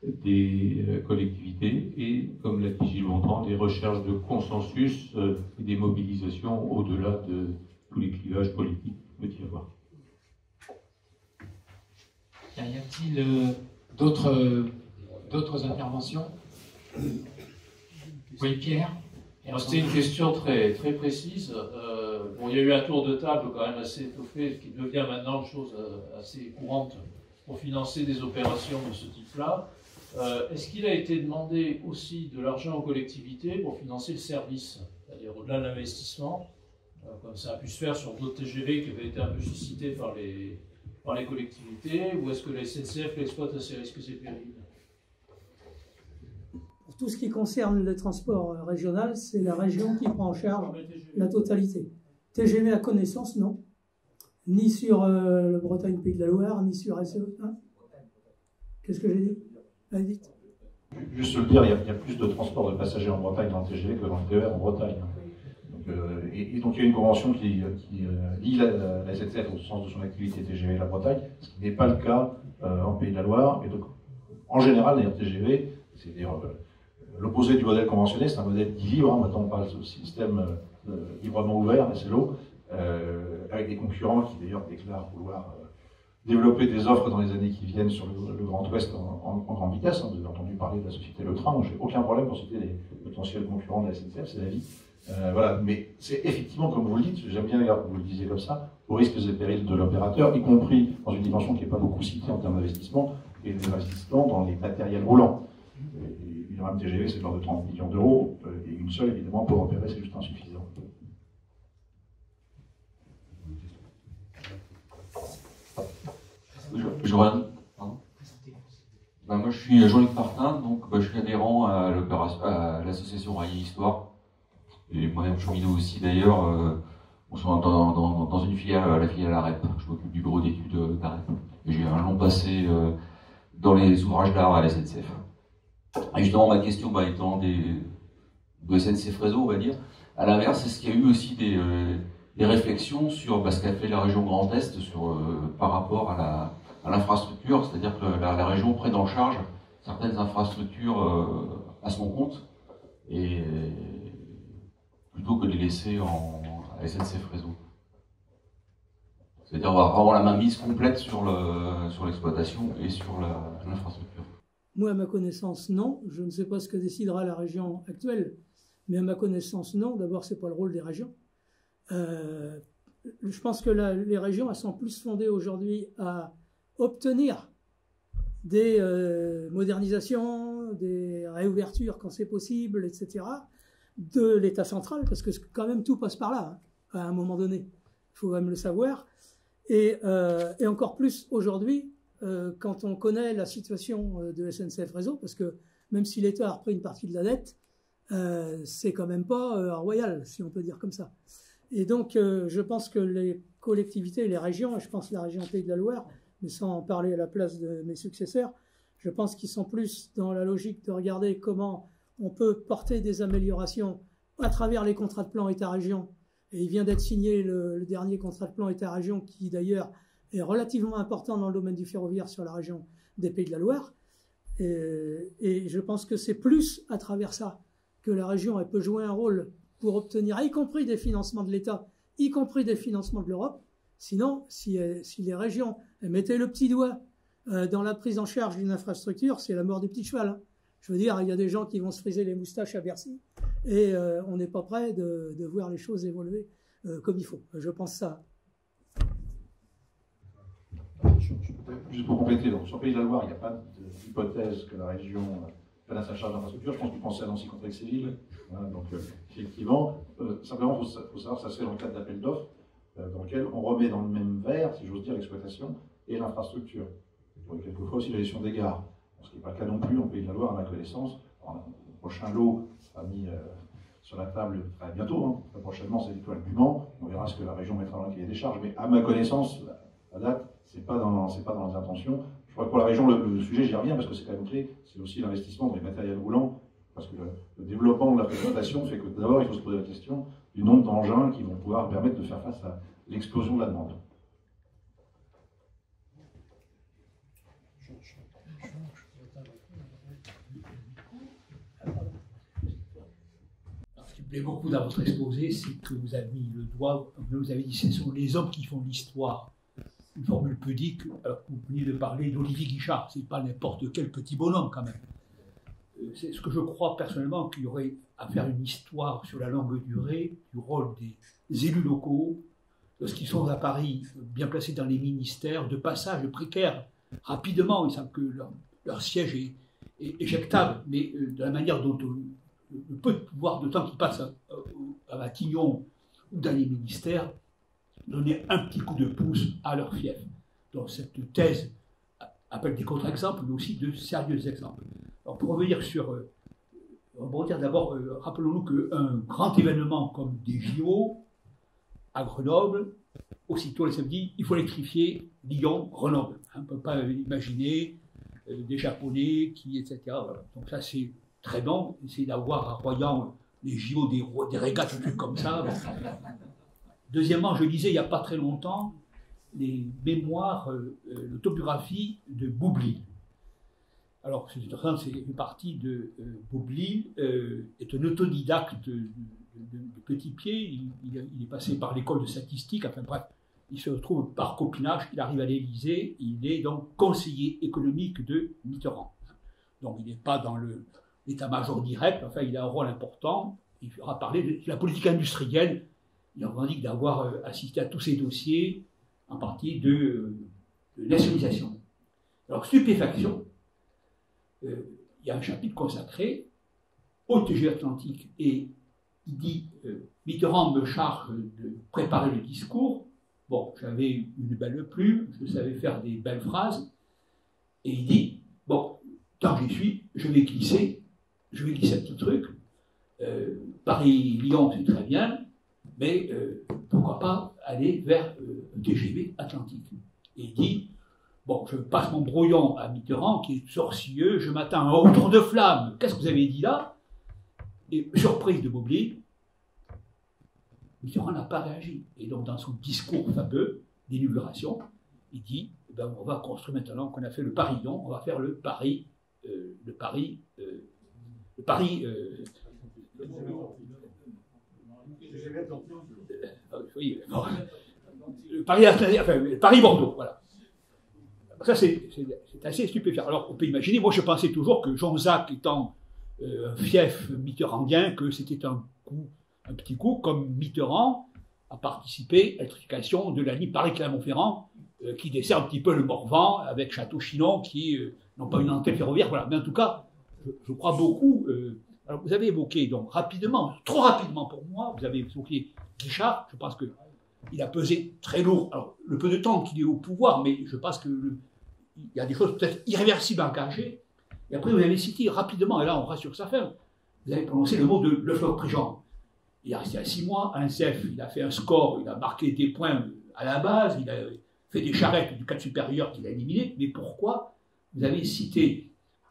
des collectivités et, comme l'a dit Gilles Bontran, des recherches de consensus et des mobilisations au-delà de tous les clivages politiques qu'il peut y avoir. Y a-t-il d'autres interventions? Oui, Pierre? C'était une question très, très précise. Bon, il y a eu un tour de table quand même assez étoffé, qui devient maintenant une chose assez courante pour financer des opérations de ce type-là. Est-ce qu'il a été demandé aussi de l'argent aux collectivités pour financer le service, c'est-à-dire au-delà de l'investissement, comme ça a pu se faire sur d'autres TGV qui avaient été un peu suscités par les collectivités, ou est-ce que la SNCF l'exploite à ses risques et périls? Pour tout ce qui concerne les transports régionaux, c'est la région qui prend en charge la totalité. TGV à connaissance, non. Ni sur le Bretagne-Pays de la Loire, ni sur SE. Hein, qu'est-ce que j'ai dit? Allez, dites. Juste le dire, il y a plus de transport de passagers en Bretagne dans le TGV que dans le TER en Bretagne. Donc, et donc il y a une convention qui lie la SNCF au sens de son activité TGV la Bretagne, ce qui n'est pas le cas en Pays de la Loire. Et donc, en général, d'ailleurs, TGV, c'est d'ailleurs l'opposé du modèle conventionné, c'est un modèle dit libre. Maintenant, on parle de système librement ouvert, SLO, avec des concurrents qui d'ailleurs déclarent vouloir développer des offres dans les années qui viennent sur le Grand Ouest en grande vitesse. Vous avez entendu parler de la société Le Train. J'ai aucun problème pour citer les potentiels concurrents de la SNCF, c'est la vie. Voilà. Mais c'est effectivement, comme vous le dites, j'aime bien que vous le disiez comme ça, aux risques et périls de l'opérateur, y compris dans une dimension qui n'est pas beaucoup citée en termes d'investissement, et l'investissement dans les matériels roulants. Une rame TGV, c'est de l'ordre de 30 millions d'euros, et une seule, évidemment, pour opérer, c'est juste insuffisant. Moi je suis Jean-Luc Martin, donc je suis adhérent à l'association Rail Histoire, et moi-même cheminot aussi d'ailleurs. On est dans une filiale, la filiale AREP. Je m'occupe du bureau d'études d'AREP. Et j'ai un long passé dans les ouvrages d'art à la SNCF. Et justement, ma question étant de SNCF Réseau, on va dire, à l'inverse, est-ce qu'il y a eu aussi des réflexions sur ce qu'a fait la région Grand Est par rapport à l'infrastructure, c'est-à-dire que la région prenne en charge certaines infrastructures à son compte, et plutôt que de les laisser à SNCF Réseau. C'est-à-dire avoir la mainmise complète sur l'exploitation et sur l'infrastructure. Moi, à ma connaissance, non. Je ne sais pas ce que décidera la région actuelle, mais à ma connaissance, non. D'abord, ce n'est pas le rôle des régions. Je pense que les régions, elles sont plus fondées aujourd'hui à obtenir des modernisations, des réouvertures quand c'est possible, etc., de l'État central, parce que quand même tout passe par là, hein, à un moment donné. Il faut quand même le savoir. Et encore plus aujourd'hui, quand on connaît la situation de SNCF Réseau, parce que même si l'État a repris une partie de la dette, c'est quand même pas royal, si on peut dire comme ça. Et donc, je pense que les collectivités et les régions, et je pense la région Pays de la Loire, mais sans en parler à la place de mes successeurs, je pense qu'ils sont plus dans la logique de regarder comment on peut porter des améliorations à travers les contrats de plan État-région. Et il vient d'être signé le dernier contrat de plan État-région qui, d'ailleurs, est relativement important dans le domaine du ferroviaire sur la région des Pays de la Loire. Et je pense que c'est plus à travers ça que la région elle peut jouer un rôle pour obtenir, y compris des financements de l'État, y compris des financements de l'Europe. Sinon, si les régions mettaient le petit doigt dans la prise en charge d'une infrastructure, c'est la mort du petit cheval. Hein. Je veux dire, il y a des gens qui vont se friser les moustaches à Bercy et on n'est pas prêt de voir les choses évoluer comme il faut. Je pense ça. Juste pour compléter, donc, sur le Pays de la Loire, il n'y a pas d'hypothèse que la région prenne sa charge d'infrastructure. Je pense que vous pensez à Nancy Contrexéville. Voilà, donc, effectivement, simplement, il faut savoir que ça se fait dans le cadre d'appel d'offres, dans lequel on remet dans le même verre, si j'ose dire, l'exploitation et l'infrastructure. Quelquefois aussi la gestion des gares. Ce qui n'est pas le cas non plus en Pays de la Loire, à ma connaissance. Le prochain lot sera mis sur la table très bientôt, hein. Très prochainement, c'est l'Étoile du Mans. On verra ce que la région mettra dans le cahier des charges. Mais à ma connaissance, à date, c'est pas dans les intentions. Je crois que pour la région, le sujet, j'y reviens parce que c'est quand même clé, c'est aussi l'investissement dans les matériels roulants. Parce que le développement de la fréquentation fait que d'abord, il faut se poser la question du nombre d'engins qui vont pouvoir permettre de faire face à l'explosion de la demande. Ce qui me plaît beaucoup dans votre exposé, c'est que vous avez mis le doigt, vous avez dit que ce sont les hommes qui font l'histoire. Une formule pudique, alors que vous venez de parler d'Olivier Guichard, c'est pas n'importe quel petit bonhomme quand même. C'est ce que je crois personnellement qu'il y aurait à faire une histoire sur la longue durée du rôle des élus locaux, lorsqu'ils sont à Paris, bien placés dans les ministères, de passage précaire, rapidement, ils savent que leur siège est éjectable, mais de la manière dont le peu de pouvoir de temps qu'ils passent à Matignon ou dans les ministères, donner un petit coup de pouce à leur fief. Donc cette thèse appelle des contre-exemples, mais aussi de sérieux exemples. Alors pour revenir sur, rebondir d'abord, rappelons-nous qu'un grand événement comme des JO à Grenoble, aussitôt le samedi, il faut électrifier Lyon-Grenoble. On ne peut pas imaginer des Japonais qui, etc. Voilà. Donc ça c'est très bon, essayer d'avoir à Royan les JO des régates, des trucs comme ça. Bon. Deuxièmement, je lisais il n'y a pas très longtemps les mémoires, l'autobiographie de Boublil. Alors, c'est intéressant, c'est une partie de Boublil, est un autodidacte de petit pied, il est passé par l'école de statistique, enfin bref, il se retrouve par copinage, il arrive à l'Élysée, il est donc conseiller économique de Mitterrand. Donc il n'est pas dans l'état-major direct, enfin il a un rôle important, il fera parler de la politique industrielle, il revendique d'avoir assisté à tous ces dossiers, en partie de nationalisation. Alors, stupéfaction, il y a un chapitre consacré au TGV Atlantique et il dit Mitterrand me charge de préparer le discours. Bon, j'avais une belle plume, je savais faire des belles phrases, et il dit bon, tant que j'y suis, je vais glisser un petit truc. Paris-Lyon, c'est très bien, mais pourquoi pas aller vers un TGV Atlantique. Et il dit bon, je passe mon brouillon à Mitterrand, qui est sorcieux, je m'attends à un retour de flamme. Qu'est-ce que vous avez dit là? Et surprise de Boublil, Mitterrand n'a pas réagi. Et donc, dans son discours fameux d'inauguration, il dit eh ben, on va construire maintenant qu'on a fait le Paris-Lyon, on va faire le Paris. Paris-Bordeaux, voilà. Ça, c'est assez stupéfiant. Alors, on peut imaginer, moi je pensais toujours que Jonzac étant un fief mitterrandien, que c'était un petit coup, comme Mitterrand a participé à l'électrification de la ligne Paris-Clermont-Ferrand, qui dessert un petit peu le Morvan, avec Château-Chinon, qui n'ont pas une antenne ferroviaire, voilà. Mais en tout cas, je crois beaucoup. Alors, vous avez évoqué, donc, rapidement, trop rapidement pour moi, vous avez évoqué Guichard, je pense qu'il a pesé très lourd. Alors, le peu de temps qu'il est au pouvoir, mais je pense qu'il y a des choses peut-être irréversibles à engager. Et après, vous avez cité rapidement, et là, on reste sur sa fin, vous avez prononcé le mot de Le Floch-Prigent. Il est resté à 6 mois, à l'INSEF, il a fait un score, il a marqué des points à la base, il a fait des charrettes du cadre supérieur qu'il a éliminé, mais pourquoi vous avez cité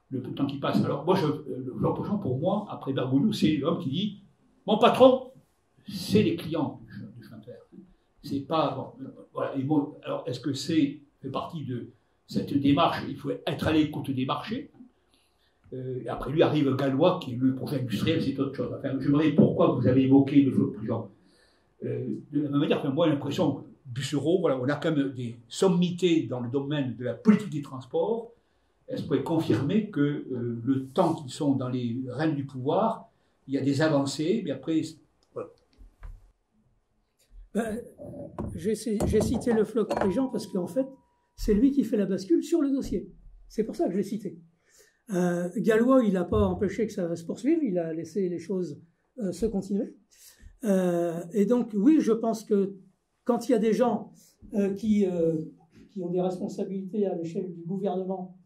le peu de temps qui passe? Alors, moi, le Floch-Prigent, pour moi, après Bergoglio, c'est l'homme qui dit mon patron, c'est les clients du chemin de fer. C'est pas. Bon, voilà. Et bon, alors, est-ce que fait partie de cette démarche? Il faut être à l'écoute des marchés. Et après lui arrive Gallois, qui est le projet industriel, c'est autre chose. Enfin, je me demandais pourquoi vous avez évoqué le Floch-Prigent. De la même manière, enfin, moi, j'ai l'impression que Bussereau, voilà, on a quand même des sommités dans le domaine de la politique des transports. Est-ce que vous pouvez confirmer que le temps qu'ils sont dans les rênes du pouvoir, il y a des avancées, mais après. Voilà. Ben, j'ai cité le Floch-Prigent parce qu'en fait, c'est lui qui fait la bascule sur le dossier. C'est pour ça que je l'ai cité. Gallois, il n'a pas empêché que ça se poursuive, il a laissé les choses se continuer. Et donc, oui, je pense que quand il y a des gens qui ont des responsabilités à l'échelle du gouvernement,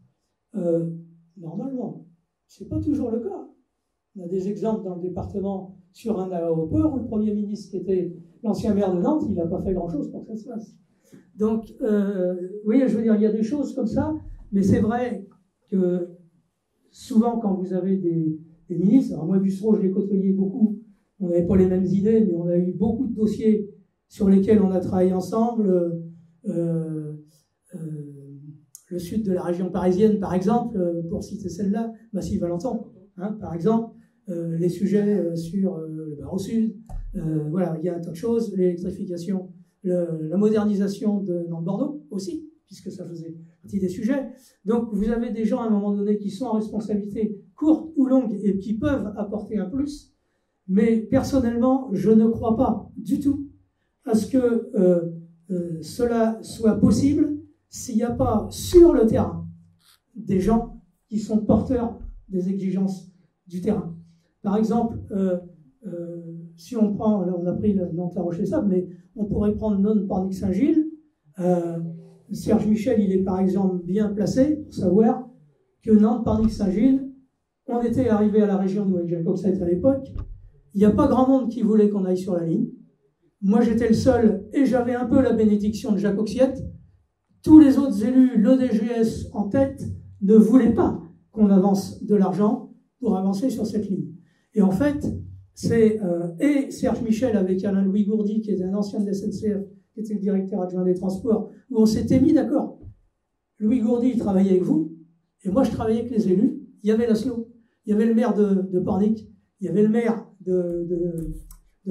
normalement, c'est pas toujours le cas. On a des exemples dans le département sur un aéroport où le Premier ministre, qui était l'ancien maire de Nantes, il n'a pas fait grand-chose pour que ça se fasse. Donc, oui, je veux dire, il y a des choses comme ça, mais c'est vrai que souvent, quand vous avez des ministres, alors moi, Bussereau, je l'ai côtoyé beaucoup, on n'avait pas les mêmes idées, mais on a eu beaucoup de dossiers sur lesquels on a travaillé ensemble. Le sud de la région parisienne, par exemple, pour citer celle-là, Massy Valentin, hein, par exemple, les sujets sur le Barreau Sud, voilà, il y a un tas de choses, l'électrification, la modernisation de Nantes-Bordeaux aussi, puisque ça faisait partie des sujets. Donc vous avez des gens à un moment donné qui sont en responsabilité courte ou longue et qui peuvent apporter un plus, mais personnellement, je ne crois pas du tout à ce que cela soit possible s'il n'y a pas sur le terrain des gens qui sont porteurs des exigences du terrain. Par exemple, si on prend, là on a pris Nantes-La-Roche-les-Sables, mais on pourrait prendre Nantes-Pornic-Saint-Gilles. Serge Michel, il est par exemple bien placé pour savoir que Nantes-Pornic-Saint-Gilles, on était arrivé à la région, nous avec Jacques Oxette à l'époque, il n'y a pas grand monde qui voulait qu'on aille sur la ligne. Moi j'étais le seul et j'avais un peu la bénédiction de Jacques Oxette. Tous les autres élus, l'EDGS en tête, ne voulaient pas qu'on avance de l'argent pour avancer sur cette ligne. Et en fait, c'est et Serge Michel avec Alain-Louis Gourdy, qui était un ancien de la SNCF, qui était le directeur adjoint des transports, où on s'était mis d'accord. Louis Gourdy, il travaillait avec vous, et moi je travaillais avec les élus. Il y avait Laszlo, il y avait le maire de Pornic, il y avait le maire de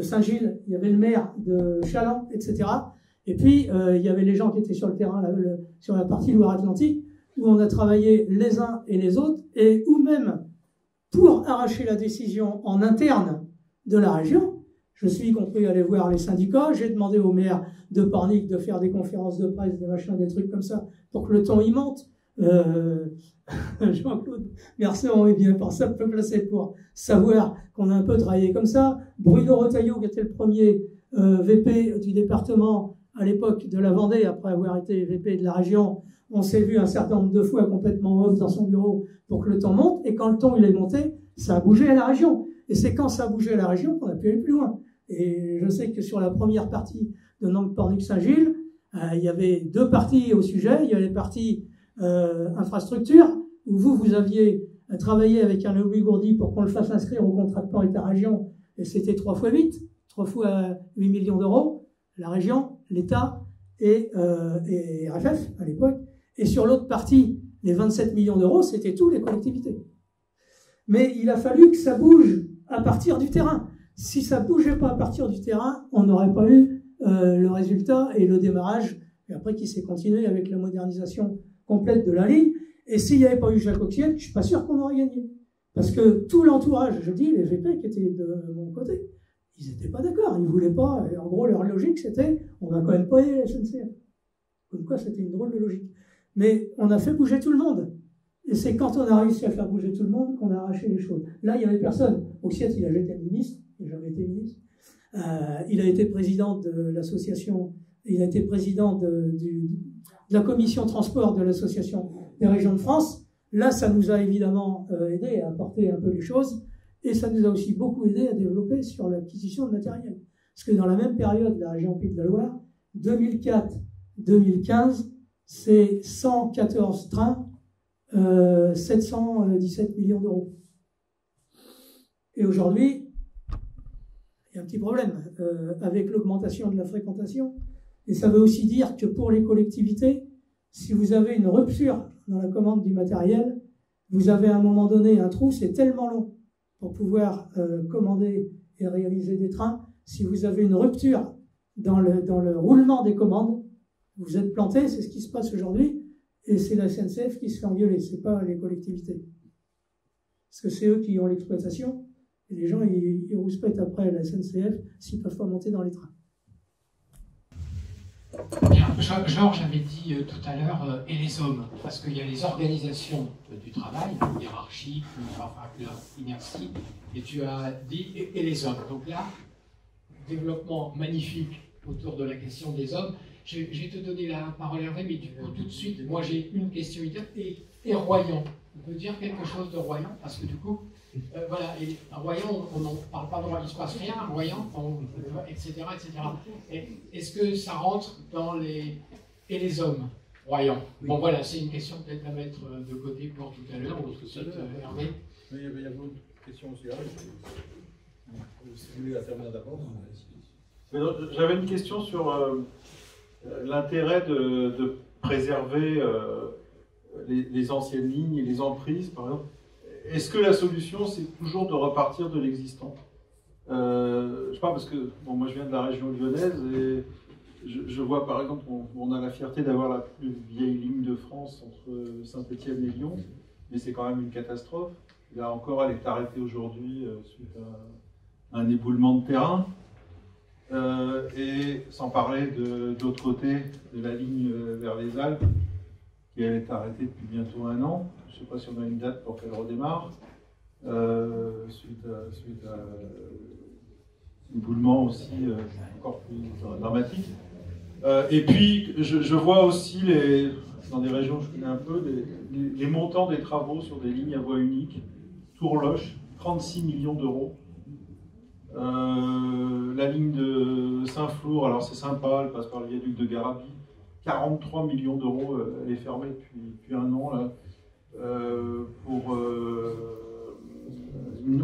Saint-Gilles, il y avait le maire de Chaland, etc. Et puis, il y avait les gens qui étaient sur le terrain, sur la partie Loire-Atlantique, où on a travaillé les uns et les autres, et où même, pour arracher la décision en interne de la région, je suis y compris aller voir les syndicats, j'ai demandé au maire de Pornic de faire des conférences de presse, des machins, des trucs comme ça, pour que le ton y monte. Jean-Claude Merceron est bien peu placé pour savoir qu'on a un peu travaillé comme ça. Bruno Retailleau, qui était le premier VP du département à l'époque de la Vendée, après avoir été VP de la région, on s'est vu un certain nombre de fois complètement off dans son bureau pour que le ton monte, et quand le ton il est monté, ça a bougé à la région. Et c'est quand ça a bougé à la région qu'on a pu aller plus loin. Et je sais que sur la première partie de Nantes-Pornic-Saint-Gilles, il y avait deux parties au sujet. Il y avait les parties infrastructure, où vous aviez travaillé avec un Louis Gourdy pour qu'on le fasse inscrire au contrat de plan État-région, et c'était 3 fois 8, 3 fois 8 millions d'euros, la région, l'État et RFF à l'époque. Et sur l'autre partie, les 27 millions d'euros, c'était tous les collectivités. Mais il a fallu que ça bouge à partir du terrain. Si ça ne bougeait pas à partir du terrain, on n'aurait pas eu le résultat et le démarrage, et après qui s'est continué avec la modernisation complète de la ligne. Et s'il n'y avait pas eu Jacques Oxette, je ne suis pas sûr qu'on aurait gagné. Parce que tout l'entourage, je dis, les VP qui étaient de mon côté, ils n'étaient pas d'accord, ils ne voulaient pas. Et en gros, leur logique, c'était, on ne va quand même pas aider la SNCF. Comme quoi, c'était une drôle de logique. Mais on a fait bouger tout le monde. Et c'est quand on a réussi à faire bouger tout le monde qu'on a arraché les choses. Là, il n'y avait personne. Oxette, il a été ministre, il n'a jamais été ministre. Il a été président de l'association, il a été président de la commission transport de l'association des régions de France. Là, ça nous a évidemment aidé à apporter un peu les choses, et ça nous a aussi beaucoup aidé à développer sur l'acquisition de matériel. Parce que dans la même période, la région Pays de la Loire, 2004-2015, c'est 114 trains, 717 millions d'euros. Et aujourd'hui, il y a un petit problème avec l'augmentation de la fréquentation. Et ça veut aussi dire que pour les collectivités, si vous avez une rupture dans la commande du matériel, vous avez à un moment donné un trou, c'est tellement long pour pouvoir commander et réaliser des trains. Si vous avez une rupture dans le roulement des commandes, vous êtes planté, c'est ce qui se passe aujourd'hui, et c'est la SNCF qui se fait engueuler, c'est pas les collectivités. Parce que c'est eux qui ont l'exploitation, et les gens, ils rouspètent après la SNCF s'ils ne peuvent pas monter dans les trains. Bien, Georges avait dit tout à l'heure, et les hommes, parce qu'il y a les organisations du travail, hiérarchie, inertie, et tu as dit, et les hommes. Donc là, développement magnifique autour de la question des hommes. Je vais te donner la parole, Hervé, mais du coup, tout de suite, moi j'ai une question et Royan, on peut dire quelque chose de Royan, parce que du coup, voilà, et à Royan, on n'en parle pas de Royan, il ne se passe rien à Royan, etc., etc. Est-ce que ça rentre dans les... Et les hommes, Royan? Bon, voilà, c'est une question peut-être à mettre de côté pour tout à l'heure, ou peut-être Hervé. Mais il y avait une question aussi. Si vous voulez la terminer d'abord. J'avais une question sur l'intérêt de préserver les anciennes lignes et les emprises, par exemple. Est-ce que la solution, c'est toujours de repartir de l'existant? Je sais pas, parce que bon, moi je viens de la région lyonnaise et je vois par exemple, on a la fierté d'avoir la plus vieille ligne de France entre Saint-Étienne et Lyon, mais c'est quand même une catastrophe. Là encore, elle est arrêtée aujourd'hui suite à un éboulement de terrain. Et sans parler de l'autre côté de la ligne vers les Alpes, qui elle est arrêtée depuis bientôt 1 an. Je ne sais pas si on a une date pour qu'elle redémarre, suite à l'éboulement aussi encore plus dramatique. Et puis, je vois aussi, dans des régions que je connais un peu, les montants des travaux sur des lignes à voie unique. Tourloche, 36 millions d'euros. La ligne de Saint-Flour, alors c'est sympa, elle passe par le viaduc de Garabie, 43 millions d'euros, elle est fermée depuis 1 an, là, pour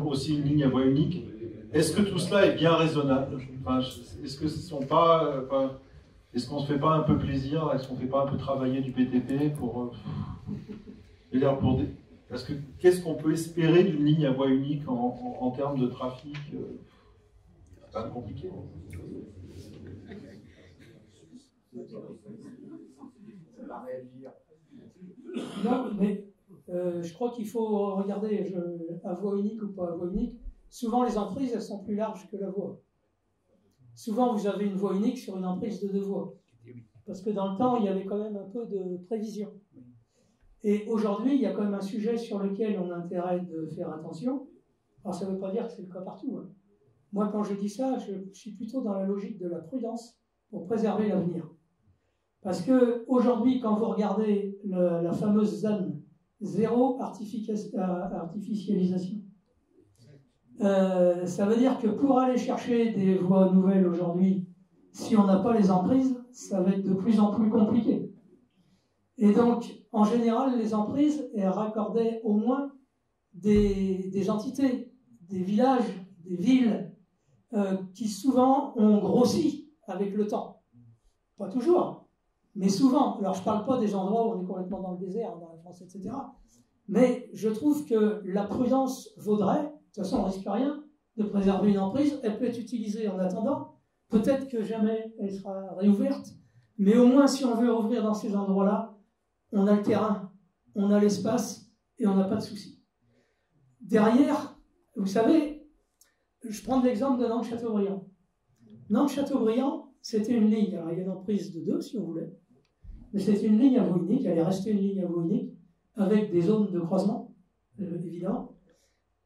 aussi une ligne à voie unique. Est-ce que tout cela est bien raisonnable? Enfin, est-ce qu'on ne se fait pas un peu plaisir? Est-ce qu'on ne fait pas un peu travailler du BTP parce que qu'est-ce qu'on peut espérer d'une ligne à voie unique en termes de trafic? C'est pas compliqué. Non, mais je crois qu'il faut regarder à voie unique ou pas à voie unique. Souvent, les emprises, elles sont plus larges que la voie. Souvent, vous avez une voie unique sur une emprise de 2 voies. Parce que dans le temps, il y avait quand même un peu de prévision. Et aujourd'hui, il y a quand même un sujet sur lequel on a intérêt de faire attention. Alors, ça ne veut pas dire que c'est le cas partout. Hein. Moi, quand je dis ça, je suis plutôt dans la logique de la prudence pour préserver l'avenir. Parce qu'aujourd'hui, quand vous regardez la fameuse ZAN, zéro artificialisation, ça veut dire que pour aller chercher des voies nouvelles aujourd'hui, si on n'a pas les emprises, ça va être de plus en plus compliqué. Et donc, en général, les emprises, elles raccordaient au moins des entités, des villages, des villes, qui souvent ont grossi avec le temps. Pas toujours, mais souvent. Alors, je ne parle pas des endroits où on est complètement dans le désert, dans la France, etc. Mais je trouve que la prudence vaudrait, de toute façon, on ne risque rien, de préserver une emprise. Elle peut être utilisée en attendant. Peut-être que jamais elle sera réouverte, mais au moins, si on veut rouvrir dans ces endroits-là, on a le terrain, on a l'espace et on n'a pas de soucis. Derrière, vous savez, je prends l'exemple de Nantes-Châteaubriand. Nantes-Châteaubriand, c'était une ligne, alors il y a une emprise de 2 si on voulait, mais c'était une ligne à voie unique, elle est restée une ligne à voie unique, avec des zones de croisement, évidemment.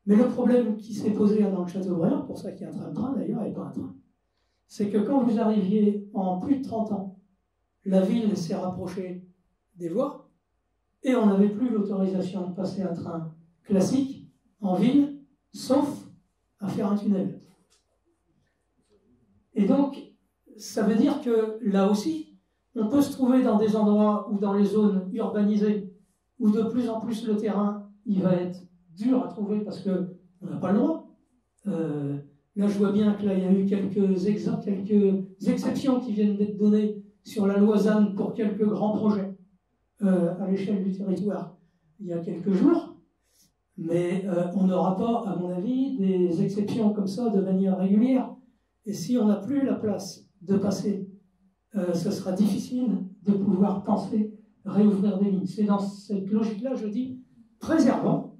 Mais le problème qui s'est posé à Nantes-Châteaubriand, pour ça qu'il y a un train-train d'ailleurs, et pas un train, c'est que quand vous arriviez en plus de 30 ans, la ville s'est rapprochée des voies, et on n'avait plus l'autorisation de passer un train classique en ville, sauf à faire un tunnel. Et donc, ça veut dire que là aussi, on peut se trouver dans des endroits ou dans les zones urbanisées, où de plus en plus le terrain, il va être dur à trouver parce qu'on n'a pas le droit. Là, je vois bien que là, il y a eu quelques exceptions qui viennent d'être données sur la loi ZAN pour quelques grands projets à l'échelle du territoire il y a quelques jours, mais on n'aura pas, à mon avis, des exceptions comme ça de manière régulière. Et si on n'a plus la place de passer, ce sera difficile de pouvoir penser réouvrir des lignes. C'est dans cette logique-là, je dis, préservons,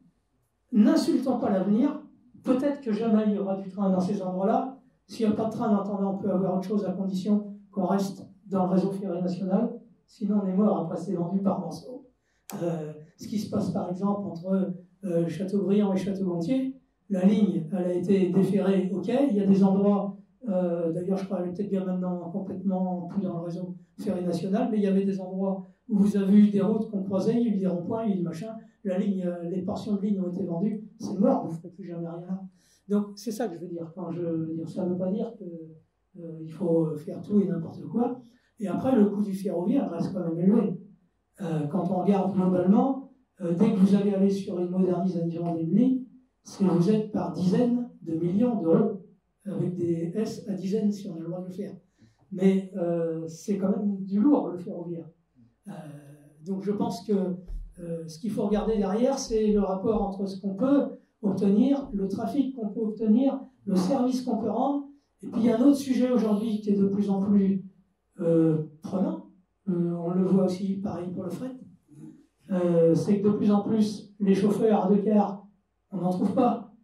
n'insultons pas l'avenir. Peut-être que jamais il y aura du train dans ces endroits-là. S'il n'y a pas de train, en attendant, on peut avoir autre chose à condition qu'on reste dans le réseau ferré national. Sinon, on est mort après c'est vendu par morceaux. Ce qui se passe par exemple entre Châteaubriand et Château-Gontier, la ligne, elle a été déférée, ok, il y a des endroits, d'ailleurs je crois qu'elle est peut-être bien maintenant complètement plus dans le réseau ferré national, mais il y avait des endroits où vous avez eu des routes qu'on croisait, il y a eu des ronds-points, il y a eu du machin, la ligne, les portions de ligne ont été vendues, c'est mort, vous ne ferez plus jamais rien là. Donc c'est ça que je veux dire. Quand je veux dire, ça ne veut pas dire qu'il faut faire tout et n'importe quoi. Et après, le coût du ferroviaire reste quand même élevé. Quand on regarde globalement, dès que vous allez aller sur une modernisation d'une ligne, vous êtes par dizaines de millions d'euros, avec des S à dizaines si on a le droit de le faire. Mais c'est quand même du lourd, le ferroviaire. Donc je pense que ce qu'il faut regarder derrière, c'est le rapport entre ce qu'on peut obtenir, le trafic qu'on peut obtenir, le service qu'on peut rendre. Et puis il y a un autre sujet aujourd'hui qui est de plus en plus prenant. On le voit aussi pareil pour le fret. C'est que de plus en plus, les chauffeurs de car, on n'en trouve pas.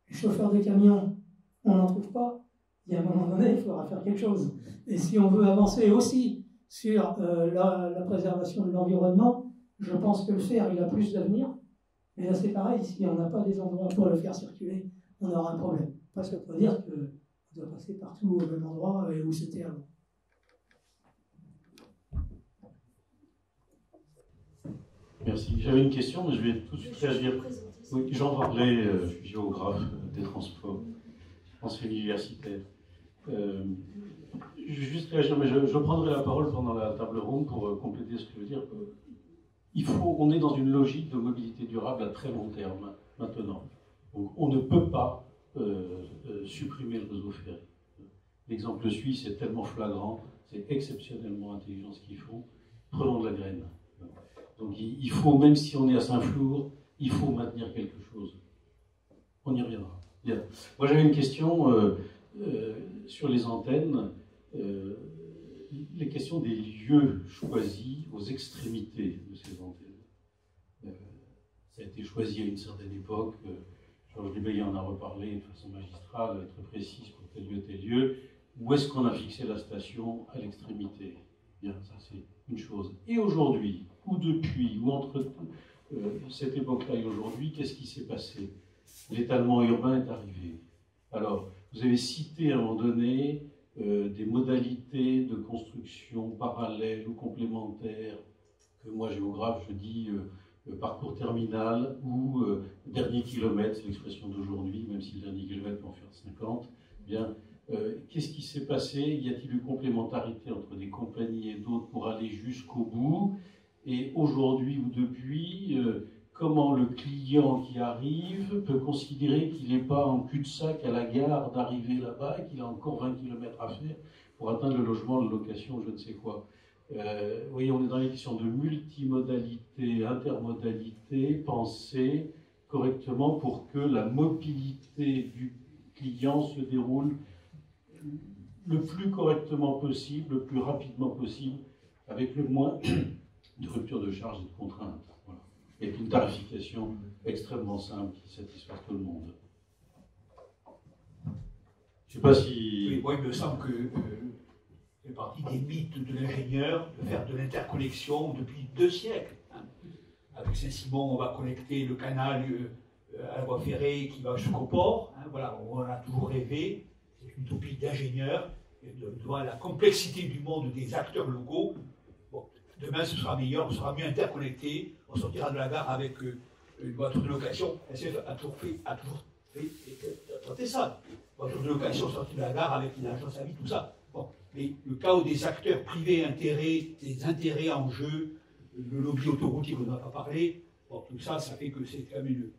Les chauffeurs de camions, on n'en trouve pas. Il y a un moment donné, il faudra faire quelque chose. Et si on veut avancer aussi sur la préservation de l'environnement, je pense que le fer, il a plus d'avenir. Mais là, c'est pareil, si on n'a pas des endroits pour le faire circuler, on aura un problème. Parce que ça veut dire qu'on doit passer partout au même endroit où c'était avant. Merci. J'avais une question, mais je vais tout de suite réagir. Oui, Jean Varlet, je suis géographe des transports, enseignant universitaire. Je vais juste réagir, mais je prendrai la parole pendant la table ronde pour compléter ce que je veux dire. On est dans une logique de mobilité durable à très long terme maintenant. Donc, on ne peut pas supprimer le réseau ferré. L'exemple suisse est tellement flagrant, c'est exceptionnellement intelligent ce qu'ils font. Prenons de la graine. Donc il faut, même si on est à Saint-Flour, il faut maintenir quelque chose. On y reviendra. Bien. Moi j'avais une question sur les antennes, les questions des lieux choisis aux extrémités de ces antennes. Ça a été choisi à une certaine époque, Georges Dubeillet en a reparlé de façon magistrale, très précise pour tel lieu. Où est-ce qu'on a fixé la station à l'extrémité? Bien, ça c'est une chose. Et aujourd'hui, ou depuis, ou entre cette époque-là et aujourd'hui, qu'est-ce qui s'est passé? L'étalement urbain est arrivé. Alors, vous avez cité à un moment donné des modalités de construction parallèles ou complémentaires, que moi, géographe, je dis parcours terminal ou dernier kilomètre, c'est l'expression d'aujourd'hui, même si le dernier kilomètre peut en faire 50. Bien, qu'est-ce qui s'est passé? Y a-t-il eu complémentarité entre des compagnies et d'autres pour aller jusqu'au bout? Et aujourd'hui ou depuis, comment le client qui arrive peut considérer qu'il n'est pas en cul-de-sac à la gare d'arriver là-bas et qu'il a encore 20 km à faire pour atteindre le logement, la location, je ne sais quoi. Vous voyez, on est dans les questions de multimodalité, intermodalité, pensée correctement pour que la mobilité du client se déroule le plus correctement possible, le plus rapidement possible, avec le moins de rupture de charge et de contraintes. Voilà. Et une tarification extrêmement simple qui satisfasse tout le monde. Je ne sais pas si... Oui, moi, il me semble que c'est partie des mythes de l'ingénieur de faire de l'interconnexion depuis 2 siècles. Hein. Avec Saint-Simon, on va connecter le canal à la voie ferrée qui va jusqu'au port. Hein, voilà, on en a toujours rêvé. C'est une utopie d'ingénieur. Devant la complexité du monde des acteurs locaux, bon, demain ce sera meilleur, on sera mieux interconnecté, on sortira de la gare avec une voiture de location. SNCF a toujours fait ça. Voiture de location sortie de la gare avec une agence à vie, tout ça. Bon, mais le chaos des acteurs privés, des intérêts en jeu, le lobby autoroutier qu'on n'a pas parlé, bon, tout ça, ça fait que c'est quand même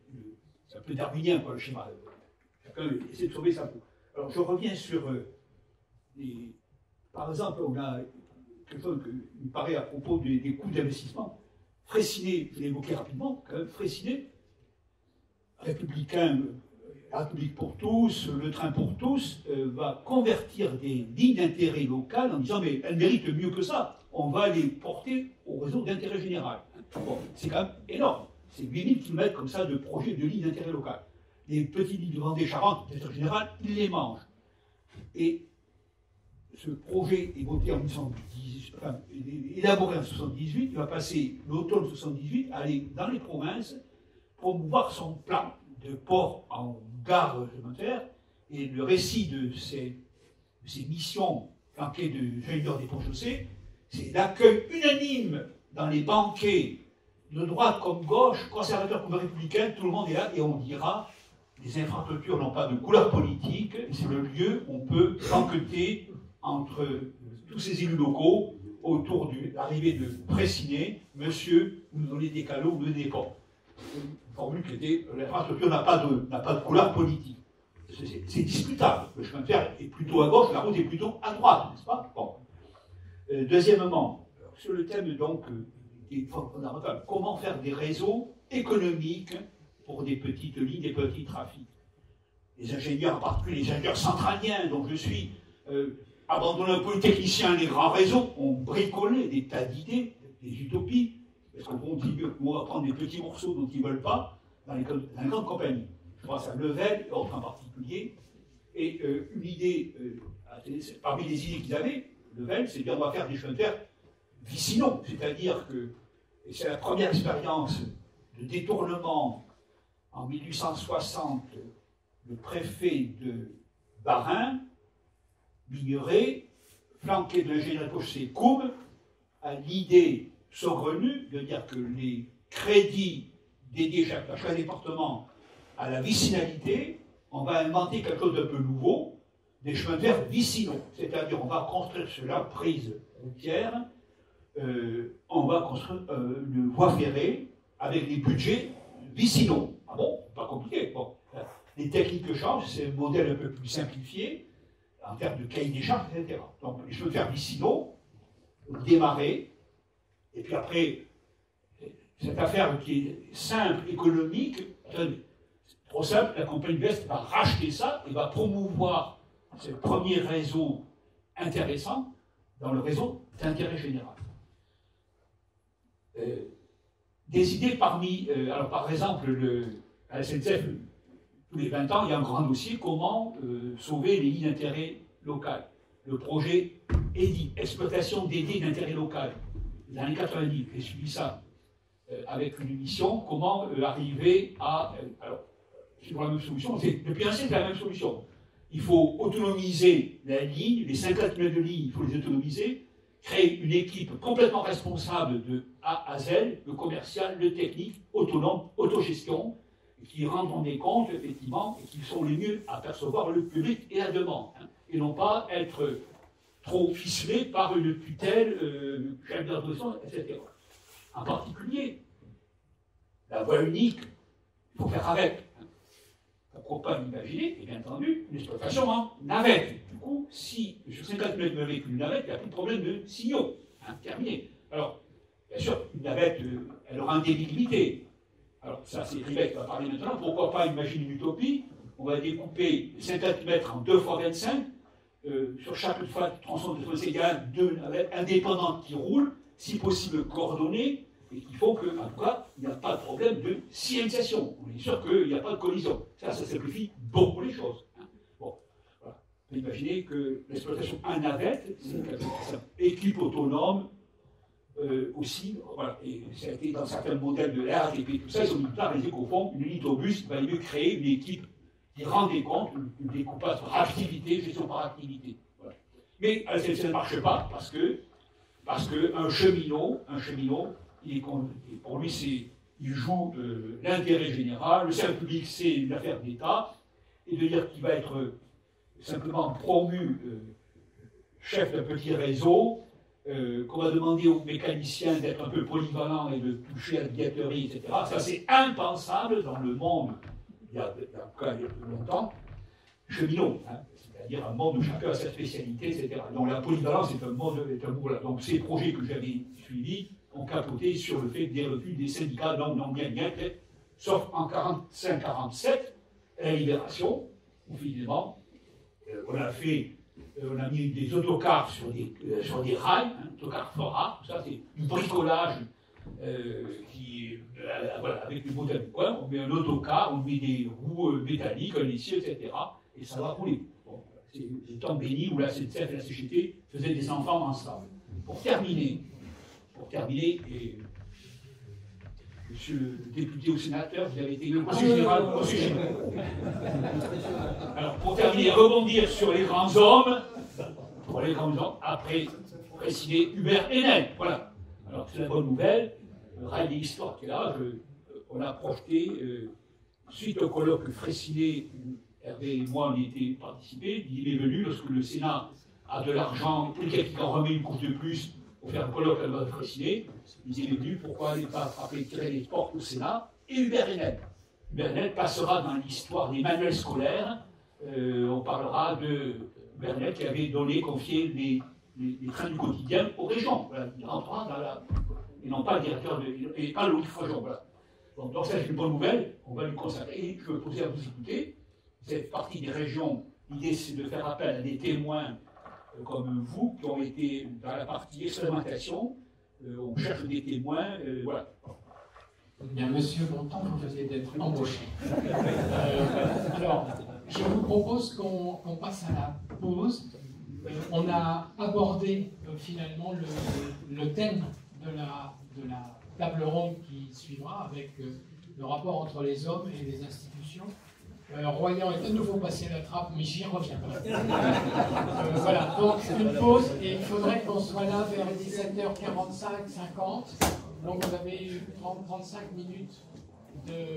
c'est un peu darwinien, quoi, le schéma. Chacun essaie de sauver sa peau. Alors je reviens sur... par exemple, on a quelque chose qui me paraît à propos des coûts d'investissement. Fraissinet, je l'ai évoqué rapidement, quand même, Fraissinet, républicain, la République pour tous, le train pour tous, va convertir des lignes d'intérêt local en disant mais elles méritent mieux que ça, on va les porter au réseau d'intérêt général. Bon, c'est quand même énorme. C'est 8000 km comme ça de projets de lignes d'intérêt local. Les petites lignes de Vendée-Charente, d'intérêt général, ils les mangent. Et ce projet est voté en 1978, enfin, élaboré en 1978, il va passer l'automne 1978 à aller dans les provinces promouvoir son plan de port en gare réglementaire. Et le récit de ces missions flanquées de ingénieurs des ponts chaussées, c'est l'accueil unanime dans les banquets de droite comme gauche, conservateur comme républicain, tout le monde est là et on dira les infrastructures n'ont pas de couleur politique, et c'est le lieu où on peut enquêter entre tous ces élus locaux autour de l'arrivée de Freycinet, monsieur, vous nous donnez des cadeaux, vous nous donnez des ponts. Une formule qui était l'infrastructure n'a pas de couleur politique. C'est discutable. Le chemin de fer est plutôt à gauche, la route est plutôt à droite, n'est-ce pas? Bon. Deuxièmement, sur le thème donc qui est fondamental, comment faire des réseaux économiques pour des petites lignes, des petits trafics. Les ingénieurs, en particulier les ingénieurs centraliens, dont je suis, abandonnent un peu les techniciens, les grands réseaux, ont bricolé des tas d'idées, des utopies, parce qu'on dit qu'on va prendre des petits morceaux dont ils ne veulent pas dans les grandes compagnies. Je pense à Level, et autres en particulier, et une idée, parmi les idées qu'ils avaient, Level, c'est bien on va faire des chemins de fer vicinaux, c'est-à-dire que, et c'est la première expérience de détournement en 1860, le préfet de Bas-Rhin, Migneret, flanqué de l'ingénieur de chaussée Coum, a l'idée saugrenue de dire que les crédits dédiés à chaque département à la vicinalité, on va inventer quelque chose d'un peu nouveau, des chemins de fer vicinaux. C'est-à-dire, on va construire sur la prise routière, on va construire une voie ferrée avec des budgets vicinaux. Ah bon, pas compliqué. Bon. Les techniques changent, c'est un modèle un peu plus simplifié, en termes de cahier des charges, etc. Donc, les chemins de fer vicinaux, démarrer, et puis après, cette affaire qui est simple, économique, trop simple, la compagnie de l'Est va racheter ça et va promouvoir ce premier réseau intéressant dans le réseau d'intérêt général. Des idées parmi, alors par exemple, à la SNCF, tous les 20 ans, il y a un grand dossier, comment sauver les lignes d'intérêt local. Le projet EDI, exploitation des lignes d'intérêt local, les années 90, j'ai suivi ça avec une mission, comment arriver à... alors, c'est la même solution, depuis un siècle, c'est la même solution. Il faut autonomiser la ligne, les 50 km de ligne, il faut les autonomiser, créer une équipe complètement responsable de A à Z, le commercial, le technique, autonome, autogestion, qui rendront des comptes, effectivement, et qui sont les mieux à percevoir le public et la demande, hein, et non pas être trop ficelé par une tutelle, chef d'administration, etc. En particulier, la voie unique, il faut faire avec. Pourquoi pas imaginer, et bien entendu, une exploitation en navette. Du coup, si sur 50 mètres avec une navette, il n'y a plus de problème de signaux. Hein, terminé. Alors, bien sûr, une navette, elle aura un débit limité. Alors, ça, c'est Rivette qui va parler maintenant. Pourquoi pas imaginer une utopie? On va découper 50 mètres en 2 x 25. Sur chaque fois de tronçon de fossé, il y a 2 navettes indépendantes qui roulent, si possible coordonnées, et qui font que, en tout cas, il n'y a pas de problème de signalisation. On est sûr qu'il n'y a pas de collision. Ça simplifie beaucoup les choses. Hein. Bon, voilà. On peut imaginer que l'exploitation à navette, c'est une équipe autonome, aussi, voilà, et ça a été dans certains modèles de RATP, tout ça, ils ont mis plus tard, ils qu'au fond, une unité autobus va mieux créer une équipe qui rend des comptes, une découpage par activité, gestion par activité. Voilà. Mais ça ne marche pas parce que un cheminot, pour lui, il joue l'intérêt général, le service public, c'est une affaire d'État, et de dire qu'il va être simplement promu chef d'un petit réseau, qu'on va demander aux mécaniciens d'être un peu polyvalents et de toucher à la billetterie, etc. Ça, c'est impensable dans le monde, il y a plus longtemps, cheminot, hein, c'est-à-dire un monde où chacun a sa spécialité, etc. Donc la polyvalence est un mot là. Donc ces projets que j'avais suivis ont capoté sur le fait des refus des syndicats, non, bien, sauf en 45-47, à la Libération, où finalement, on a mis des autocars sur des rails, hein, autocars Fora, tout ça c'est du bricolage voilà, avec du modèle de coin, on met un autocar, on met des roues métalliques, un essieu, etc. Et ça va rouler. Bon, c'est des temps bénis où la SNCF et la CGT faisaient des enfants ensemble. Pour terminer, et monsieur le député ou sénateur, vous avez été le conseil général. Alors, pour terminer, rebondir sur les grands hommes, après Freycinet, Hubert Haenel. Voilà. Alors, c'est la bonne nouvelle. Rail et Histoire qui est là, on a projeté, suite au colloque Fraissinet, où Hervé et moi on y était participés, il est venu lorsque le Sénat a de l'argent, quelqu'un qui en remet une couche de plus pour faire un colloque à la Fraissinet, il est venu, pourquoi ne pas frapper, tirer les portes au Sénat, et Hubert Haenel. Hubert Haenel passera dans l'histoire des manuels scolaires, on parlera de Hubert Haenel qui avait confié les trains du quotidien aux régions. Voilà, il rentrera dans la... Et non pas le directeur, et pas Louis Frojon. Voilà. Donc ça, c'est une bonne nouvelle, on va lui consacrer. Et je veux poser à vous écouter, vous faites partie des régions, l'idée c'est de faire appel à des témoins comme vous, qui ont été dans la partie expérimentation, on cherche des témoins, voilà. Bien, monsieur Bontemps, vous venez d'être embauché. Alors, je vous propose qu'on passe à la pause. On a abordé finalement le thème de la table ronde qui suivra avec le rapport entre les hommes et les institutions. Royan est à nouveau passé la trappe, mais j'y reviens. Voilà, donc une pause et il faudrait qu'on soit là vers 17h45, 50. Donc vous avez eu 35 minutes de